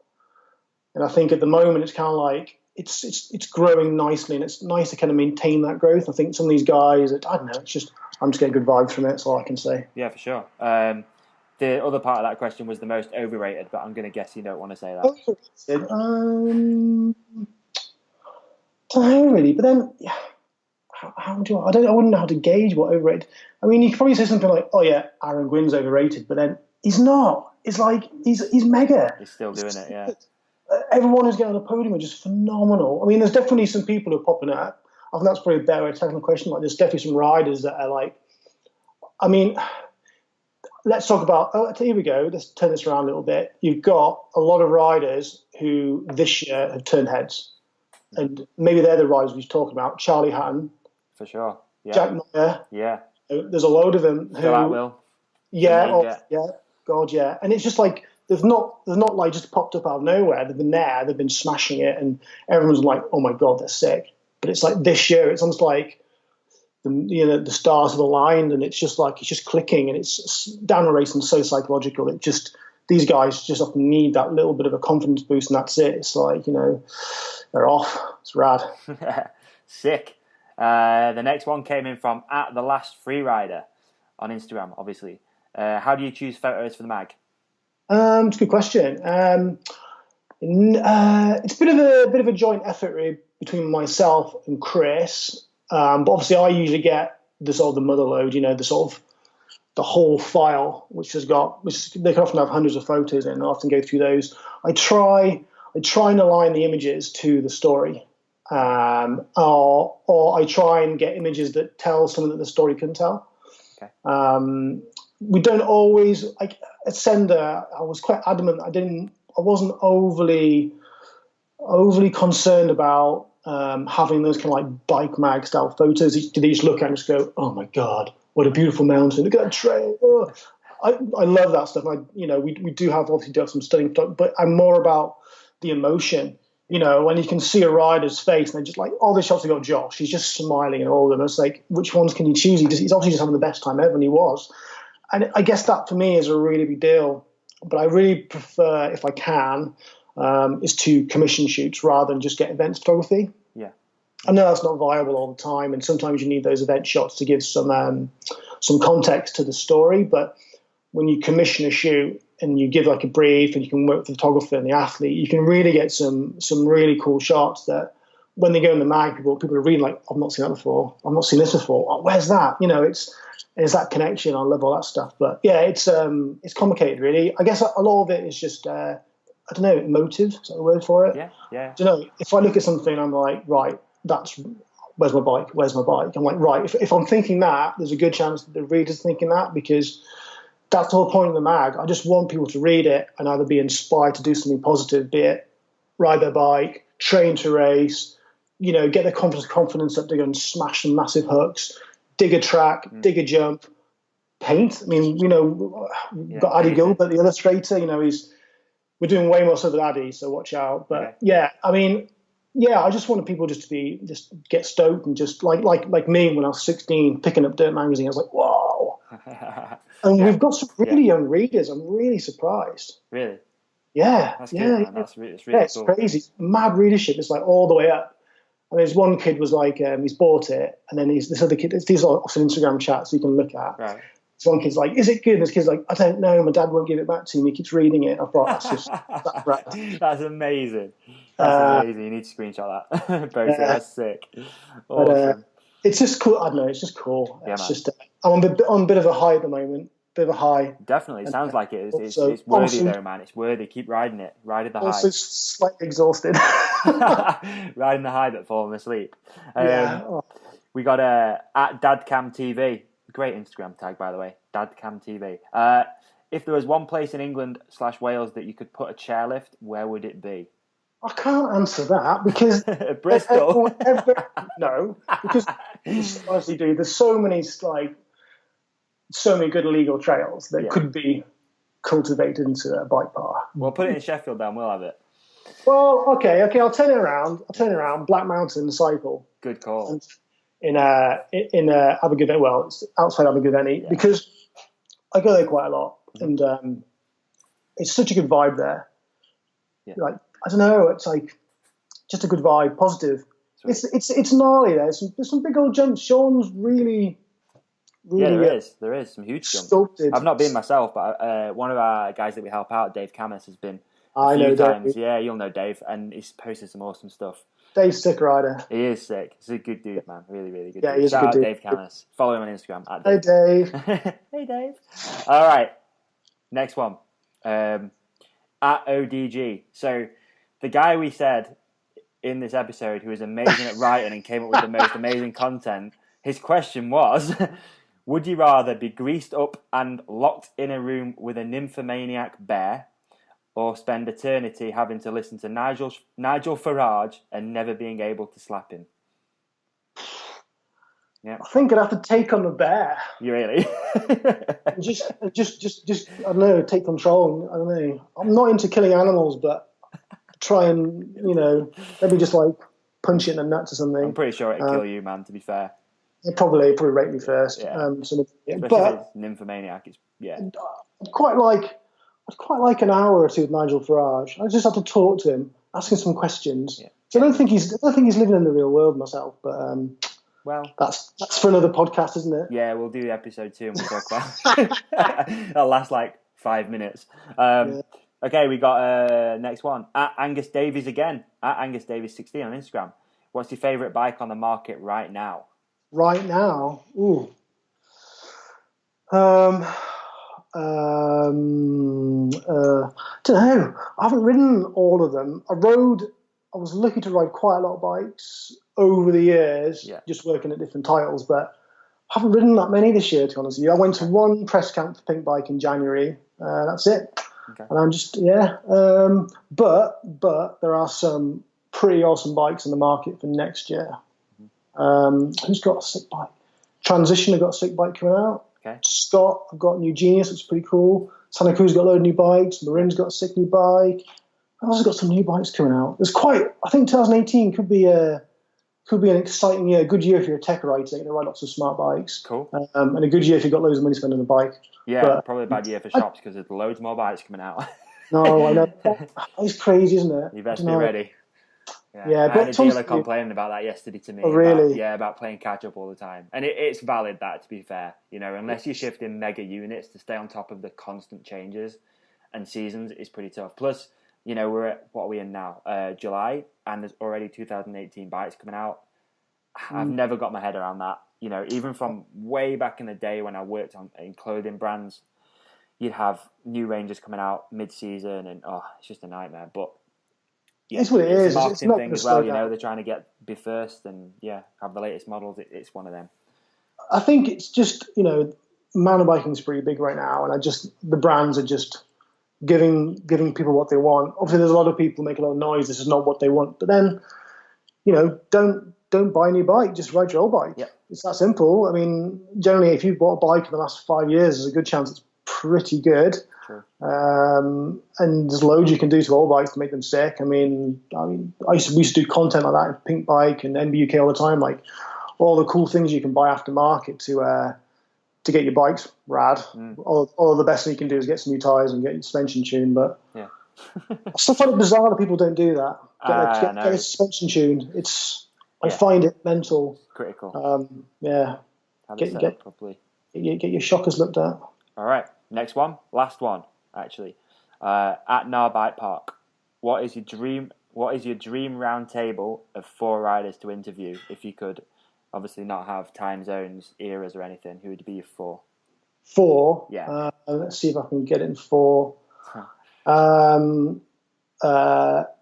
and I think at the moment it's kind of like it's growing nicely, and it's nice to kind of maintain that growth. I think some of these guys, I don't know, I'm just getting good vibes from it. That's all I can say. Yeah, for sure. The other part of that question was the most overrated, but I'm going to guess you don't want to say that. Overrated? Don't know really, but then how do I wouldn't know how to gauge what overrated. I mean, you could probably say something like, "Oh yeah, Aaron Gwynn's overrated," but then he's not. It's like he's mega. He's still doing it, yeah. Everyone who's getting on the podium are just phenomenal. I mean, there's definitely some people who are popping up. I think that's probably a better way to tackle the question. Like, there's definitely some riders that are like, I mean. Let's talk about, here we go, let's turn this around a little bit. You've got a lot of riders who this year have turned heads. And maybe they're the riders we're talking about. Charlie Hatton. For sure. Yeah. Jack Meyer. Yeah. There's a load of them who... Will. Yeah. God, yeah. And it's just like, they've not like just popped up out of nowhere. They've been there, they've been smashing it, and everyone's like, oh my God, they're sick. But it's like this year, it's almost like, the stars have aligned, and it's just clicking, and it's downhill racing so psychological. These guys just often need that little bit of a confidence boost, and that's it. It's like, they're off. It's rad. Sick. The next one came in from @TheLastFreerider on Instagram, obviously. How do you choose photos for the mag? It's a good question. It's a bit of a joint effort really, between myself and Chris. But obviously, I usually get the mother load, the whole file, which they can often have hundreds of photos in. I often go through those. I try and align the images to the story, or I try and get images that tell something that the story couldn't tell. Okay. We don't always. At Sender, I was quite adamant. I wasn't overly concerned about. Having those kind of like bike mag style photos. They just look at and just go, oh my God, what a beautiful mountain. Look at that trail. Oh. I love that stuff. We do have some stunning stuff, but I'm more about the emotion. When you can see a rider's face and they're just like, oh, this shot's got Josh. He's just smiling and all of them. It's like, which ones can you choose? He's obviously just having the best time ever, and he was. And I guess that for me is a really big deal. But I really prefer, if I can, is to commission shoots rather than just get event photography. Yeah, I know that's not viable all the time, and sometimes you need those event shots to give some context to the story. But when you commission a shoot and you give like a brief, and you can work with the photographer and the athlete, you can really get some really cool shots that when they go in the mag, people are reading like, I've not seen that before. I've not seen this before. Oh, where's that? You know, it's that connection. I love all that stuff. But yeah, it's complicated, really. I guess a lot of it is just I don't know, motive. Is that the word for it? Yeah. Do you know, if I look at something, I'm like, right, that's where's my bike? Where's my bike? I'm like, right, if I'm thinking that, there's a good chance that the reader's thinking that, because that's the whole point of the mag. I just want people to read it and either be inspired to do something positive, be it ride their bike, train to race, you know, get their confidence up to go and smash some massive hooks, dig a track, dig a jump, paint. I mean, you know, we've got Addy Gilbert, the illustrator, you know, we're doing way more stuff with Addy, so watch out. But I mean, I just wanted people just get stoked and just like me when I was 16, picking up Dirt Magazine. I was like, wow. And we've got some really young readers. I'm really surprised. Really? Yeah. That's good, man. It's really cool. It's crazy. Mad readership. It's like all the way up. And there's one kid was like, he's bought it, and then this other kid, these are also Instagram chats you can look at. Right. This one kid's like, is it good? And this kid's like, I don't know, my dad won't give it back to me. He keeps reading it. I thought, that's right. That's amazing. That's amazing. You need to screenshot that. That's sick. Awesome. But, it's just cool. I don't know. It's just cool. Yeah, it's man. just I'm on a bit of a high at the moment. Bit of a high. Definitely. Sounds like it. It's worthy though, man. It's worthy. Keep riding it. Riding the high. Also slightly exhausted. Riding the high but falling asleep. Yeah. We got at DadCamTV. Great Instagram tag, by the way. DadCamTV. If there was one place in England/Wales that you could put a chairlift, where would it be? I can't answer that because Bristol. No, because honestly, dude, there's so many good illegal trails that could be cultivated into a bike path. We'll put it in Sheffield, then we'll have it. Well, okay, I'll turn it around. Black Mountain cycle. Good call. And in Abergavenny, well, it's outside Abergavenny, because I go there quite a lot, and it's such a good vibe there. Yeah. Like, I don't know, it's like just a good vibe, positive. Sweet. It's gnarly there. There's some big old jumps. Sean's really. There is some huge jumps. Sculpted. I've not been myself, but one of our guys that we help out, Dave Camus, has been a few times. Dave. Yeah, you'll know Dave, and he's posted some awesome stuff. Dave's sick rider. He is sick. He's a good dude, man. Really, really good. Yeah, dude. he's Shout a out good Dave dude. Camus. Follow him on Instagram. Hey, Dave. Hey, Dave. All right, next one. At ODG. So the guy we said in this episode who was amazing at writing and came up with the most amazing content, his question was, would you rather be greased up and locked in a room with a nymphomaniac bear, or spend eternity having to listen to Nigel Farage and never being able to slap him? Yeah, I think I'd have to take on the bear. You really? just I don't know, take control. I don't know. I'm not into killing animals, but try and, maybe just like punch it in the nuts or something. I'm pretty sure it'd kill you, man, to be fair. It'd probably rate me first. Yeah. Especially if it's nymphomaniac, I'd quite like an hour or two with Nigel Farage. I just have to talk to him, ask him some questions. Yeah. So I don't think he's living in the real world myself, but well, that's for another podcast, isn't it? Yeah, we'll do episode 2 and we'll talk about that'll last like 5 minutes. Okay, we got next one. At Angus Davies again. At Angus Davies 16 on Instagram. What's your favourite bike on the market right now? Right now? Ooh. Don't know. I haven't ridden all of them. I was lucky to ride quite a lot of bikes over the years, just working at different titles, but I haven't ridden that many this year, to be honest with you. I went to one press camp for Pink Bike in January. That's it. Okay. And I'm just, but there are some pretty awesome bikes in the market for next year. Who's got a sick bike? Transition, I've got a sick bike coming out. Okay. Scott, I've got New Genius, which is pretty cool. Santa Cruz got a load of new bikes. Marin's got a sick new bike. I've also got some new bikes coming out. I think 2018 could be an exciting year, a good year if you're a tech rider, you're going to ride lots of smart bikes. Cool. And a good year if you've got loads of money to spend on a bike. Yeah, but probably a bad year for shops because there's loads more bikes coming out. No, I know. It's crazy, isn't it? You best be ready. Yeah, I had a dealer complaining about that yesterday to me. Oh, really? About playing catch up all the time. And it's valid, that, to be fair. Unless you're shifting mega units to stay on top of the constant changes and seasons, it's pretty tough. Plus, we're at, what are we in now? July. and there's already 2018 bikes coming out. I've never got my head around that. You know, even from way back in the day when I worked in clothing brands, you'd have new ranges coming out mid-season, and it's just a nightmare. But yeah, It's what it is. a It's marketing not thing gonna as well. slow You know, down. they're trying to be first, and have the latest models. It's one of them. I think it's just, mountain biking is pretty big right now, and the brands are just giving people what they want. Obviously, there's a lot of people making a lot of noise. This is not what they want, but then, don't buy a new bike. Just ride your old bike. Yeah. It's that simple. I mean, generally, if you bought a bike in the last 5 years, there's a good chance it's pretty good. True. And there's loads you can do to old bikes to make them sick. We used to do content like that in Pink Bike and NBUK all the time, like all the cool things you can buy aftermarket to get your bikes rad. All the best thing you can do is get some new tires and get your suspension tuned. But Yeah. I still find it bizarre that people don't do that. Get no. a suspension tuned. I find it mental. Critical. Have it set up properly. Get your shockers looked at. All right, next one, last one, actually. At Nar Bike Park, what is your dream round table of 4 riders to interview? If you could, obviously not have time zones, eras, or anything, who would be your 4? 4. Yeah. Let's see if I can get it in 4.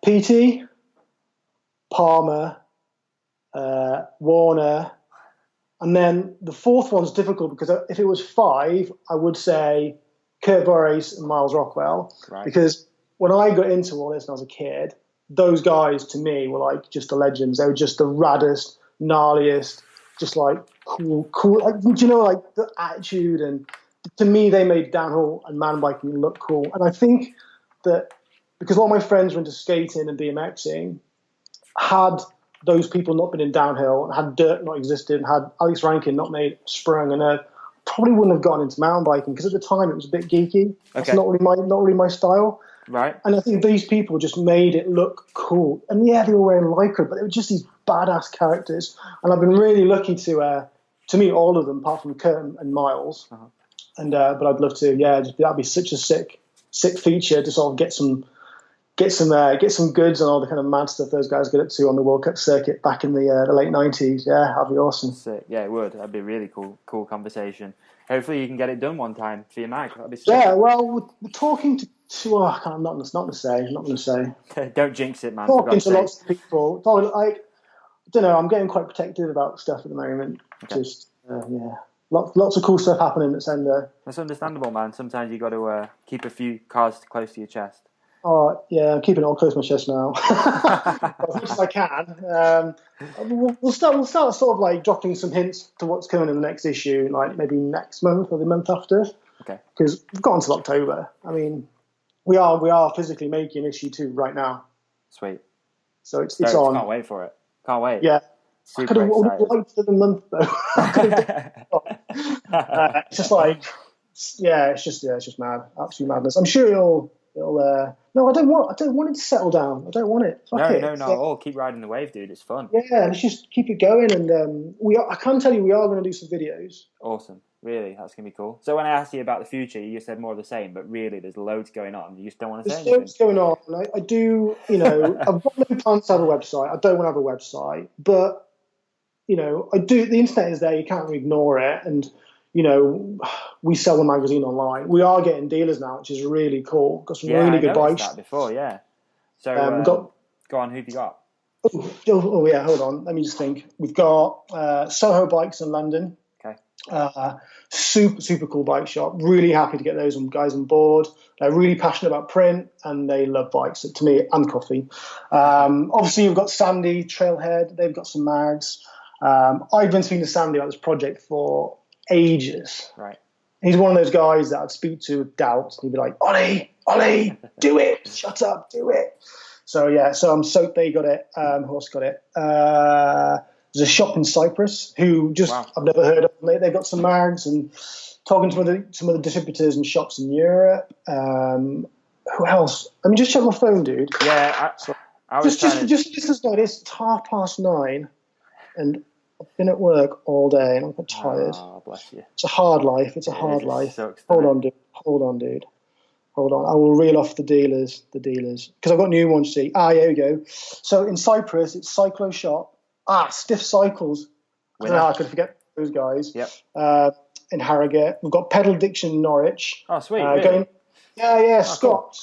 PT, Palmer, Warner, and then the 4th one's difficult because if it was 5, I would say Kurt Borys and Miles Rockwell. Right. Because when I got into all this when I was a kid, those guys to me were like just the legends. They were just the raddest, gnarliest, just like cool. Like, like the attitude, and to me they made downhill and mountain biking look cool. And I think that because all my friends were into skating and BMXing, had those people not been in downhill, and had dirt not existed, and had Alex Rankin not made sprung and probably wouldn't have gotten into mountain biking because at the time it was a bit geeky. That's not really my style. Right. And I think these people just made it look cool. And yeah, they were wearing Lycra, but they were just these badass characters. And I've been really lucky to meet all of them, apart from Kurt and Miles. Uh-huh. And but I'd love to, that'd be such a sick feature to sort of get some goods and all the kind of mad stuff those guys get up to on the World Cup circuit back in the late 90s. Yeah, that'd be awesome. Sick. Yeah, it would. That'd be a really cool conversation. Hopefully you can get it done one time for your mag. That'd be sick. Yeah, well, we're talking to I'm not going to say. Don't jinx it, man. Talking to lots of people. I don't know. I'm getting quite protective about stuff at the moment. Okay. Just lots of cool stuff happening at Sender. That's understandable, man. Sometimes you got to keep a few cards close to your chest. Oh yeah, I'm keeping it all close to my chest now, as much as I can. We'll start sort of like dropping some hints to what's coming in the next issue, like maybe next month or the month after. Okay. Because we've got until October. I mean, we are physically making issue 2 right now. Sweet. So it's on. Can't wait for it. Can't wait. Yeah. Super I would have excited. liked the month though. It's just like, it's just mad, absolute madness. I'm sure it'll. No, I don't want it to settle down. I don't want it. Fuck it. No. Keep riding the wave, dude. It's fun. Yeah, let's just keep it going. And I can tell you, we are going to do some videos. Awesome. Really, that's gonna be cool. So when I asked you about the future, you just said more of the same. But really, there's loads going on. You just don't want to say There's anything. loads going on. And I do, I've got no plans to have a website. I don't want to have a website, but I do. The internet is there. You can't ignore it. And we sell the magazine online. We are getting dealers now, which is really cool. Got some really good bikes. That before, yeah. So go on. Who've you got? Oh yeah. Hold on. Let me just think. We've got Soho Bikes in London. Okay. Super cool bike shop. Really happy to get those guys on board. They're really passionate about print and they love bikes, to me, and coffee. Obviously, you've got Sandy Trailhead. They've got some mags. I've been speaking to Sandy about this project for ages. Right. He's one of those guys that I'd speak to with doubt. And he'd be like, Olly, do it. Shut up, do it. So I'm stoked they got it. Who else got it? There's a shop in Cyprus who I've never heard of. They've got some mags, and talking to some of the distributors and shops in Europe. Who else? Let me just check my phone, dude. Yeah, I was just as like this. It's 9:30, and I've been at work all day, and I'm quite tired. Oh, bless you. It's a hard life. It's a hard life. Sucks, Hold on, dude. Hold on, I will reel off the dealers, because I've got new ones. See, here we go. So in Cyprus, it's Cyclo Shop. Stiff Cycles. I don't know how I could forget those guys. Yep. In Harrogate, we've got Pedal Diction in Norwich. Oh, sweet. Really? Scott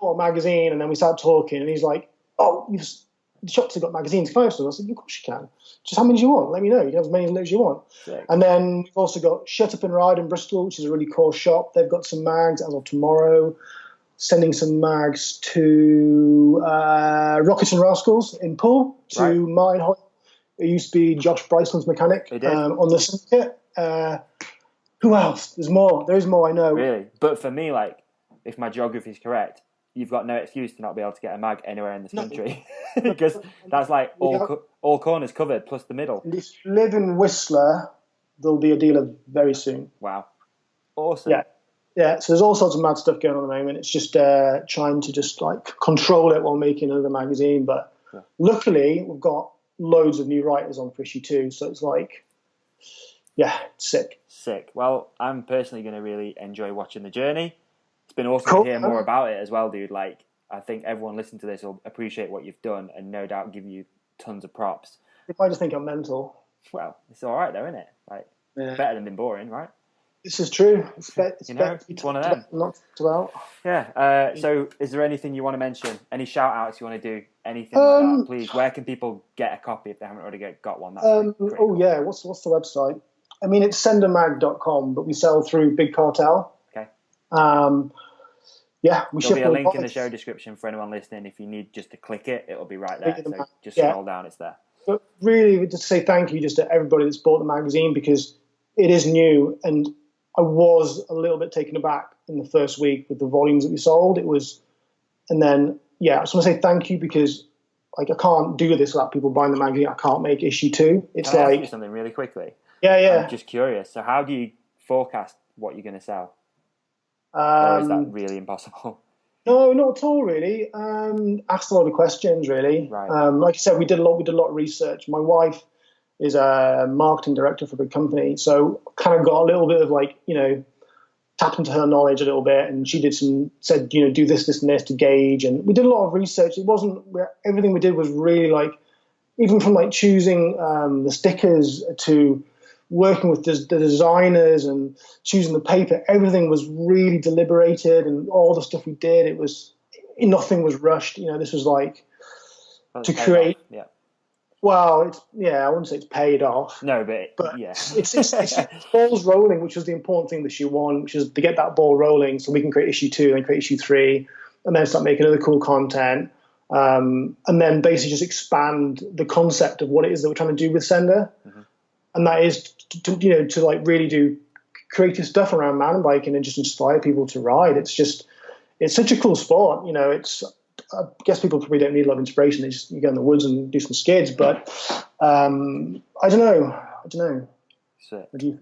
bought a magazine, and then we started talking, and he's like, "Oh, the shops have got magazines. Can I have some?" I said, "Of course you can. Just how many do you want? Let me know. You can have as many as you want." Sick. And then we've also got Shut Up and Ride in Bristol, which is a really cool shop. They've got some mags as of tomorrow. Sending some mags to Rockets and Rascals in Poole, to mine. It used to be Josh Bryson's mechanic on the syndicate. Who else? There's more. There is more, I know. Really? But for me, like, if my geography is correct, you've got no excuse to not be able to get a mag anywhere in this country. Because that's like all corners covered, plus the middle. And if you live in Whistler, there'll be a dealer very soon. Wow. Awesome. Yeah, so there's all sorts of mad stuff going on at the moment. It's just trying to just, like, control it while making another magazine. But luckily, we've got loads of new writers on for issue 2, so it's like, sick. Well, I'm personally going to really enjoy watching the journey. It's been awesome to hear more about it as well, dude. Like, I think everyone listening to this will appreciate what you've done and no doubt give you tons of props. If I just think I'm mental. Well, it's all right though, isn't it? Like, better than being boring, right? This is true. It's one of them. Not about. Yeah. So, is there anything you want to mention? Any shout outs you want to do? Anything like that, please? Where can people get a copy if they haven't already got one? That's what's the website? I mean, it's sendermag.com, but we sell through Big Cartel. Okay. We There'll ship be a link in the show description for anyone listening. If you need just to click it, it'll be right there. So just scroll down, it's there. But really, just to say thank you just to everybody that's bought the magazine, because it is new, and I was a little bit taken aback in the first week with the volumes that we sold. I just want to say thank you, because, like, I can't do this without people buying the magazine. I can't make issue 2. It's Can I like ask you something really quickly? Yeah. I'm just curious. So how do you forecast what you're going to sell? Or is that really impossible? No, not at all, really. Asked a lot of questions, really. Right. Like I said, we did a lot of research. My wife is a marketing director for a big company, so kind of got a little bit of, like, tapped into her knowledge a little bit, and she said, do this, and this to gauge. And we did a lot of research. It wasn't everything we did was really, like, even from, like, choosing the stickers to working with the designers and choosing the paper, everything was really deliberated, and all the stuff we did, nothing was rushed. This was like to create. Yeah. Well, I wouldn't say it's paid off. No, but it's balls rolling, which was the important thing with issue 1, which is to get that ball rolling so we can create issue 2 and create issue 3, and then start making other cool content. And then basically just expand the concept of what it is that we're trying to do with Sender. Mm-hmm. And that is to like really do creative stuff around mountain biking and just inspire people to ride. It's such a cool sport. I guess people probably don't need a lot of inspiration. You go in the woods and do some skids, but I don't know. Sick. What do you?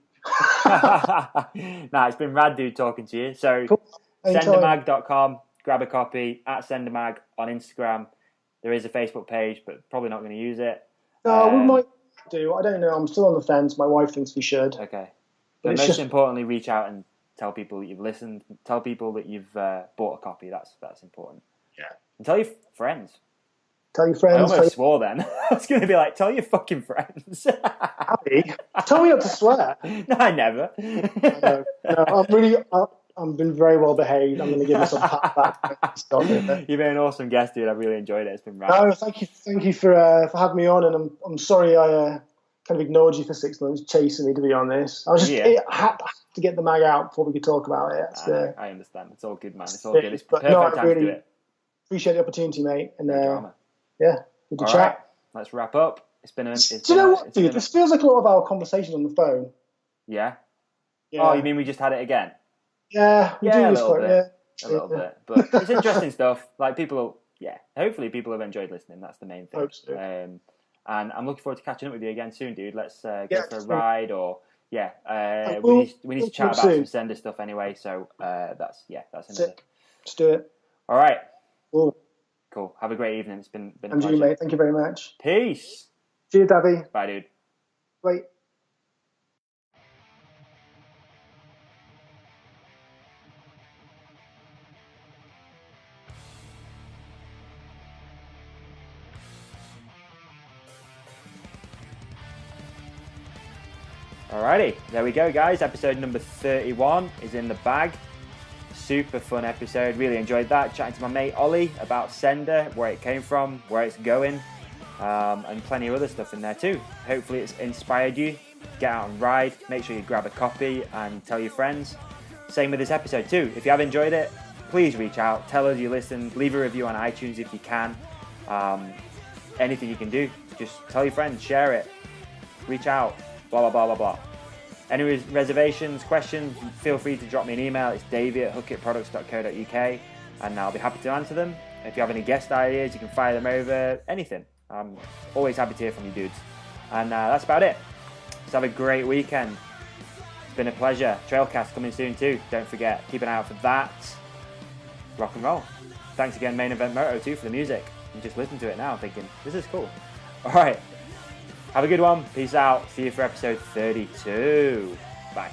Nah, it's been rad, dude, talking to you. So cool. sendermag.com, grab a copy at sendermag on Instagram. There is a Facebook page, but probably not going to use it. No, we might do. I don't know. I'm still on the fence. My wife thinks we should. Okay. But most importantly, reach out and tell people that you've listened. Tell people that you've bought a copy. That's important. Yeah. And tell your friends. Tell your friends. I almost swore then. I was going to be like, tell your fucking friends. Abby, tell me not to swear. No, I never. No, I've been very well behaved. I'm going to give myself a pat back. You've been an awesome guest, dude. I really enjoyed it. It's been rad. No, thank you for having me on, and I'm sorry I kind of ignored you for 6 months, chasing me, to be honest. I was just I had to get the mag out before we could talk about it. I understand. It's all good, man. It's all good. It's perfect time to do it. Appreciate the opportunity, mate. And drama. Good to chat. Right. Let's wrap up. Do you know what, dude? This feels like a lot of our conversation on the phone. Yeah? Oh, you mean we just had it again? Yeah, we do a this little quite, bit. A little bit. But it's interesting stuff. Like, hopefully people have enjoyed listening. That's the main thing. Hope so. And I'm looking forward to catching up with you again soon, dude. Let's go for a ride or... Yeah, we need to chat about some Sender stuff anyway. So that's another. Let's do it. All right. Cool. Have a great evening. It's been a pleasure. And you, mate. Thank you very much. Peace. See you, Davy. Bye, dude. Bye. Alrighty, there we go, guys. Episode number 31 is in the bag. Super fun episode. Really enjoyed that. Chatting to my mate Olly about Sender, where it came from, where it's going, and plenty of other stuff in there too. Hopefully it's inspired you. Get out and ride. Make sure you grab a copy and tell your friends. Same with this episode too. If you have enjoyed it, please reach out. Tell us you listened. Leave a review on iTunes if you can. Anything you can do. Just tell your friends. Share it. Reach out. Blah, blah, blah, blah, blah. Any reservations, questions, feel free to drop me an email. It's davey@hookitproducts.co.uk and I'll be happy to answer them. If you have any guest ideas, you can fire them over. Anything. I'm always happy to hear from you dudes. And that's about it. So have a great weekend. It's been a pleasure. Trailcast coming soon too. Don't forget. Keep an eye out for that. Rock and roll. Thanks again, Main Event Moto too, for the music. You just listen to it now thinking, this is cool. All right. Have a good one. Peace out. See you for episode 32. Bye.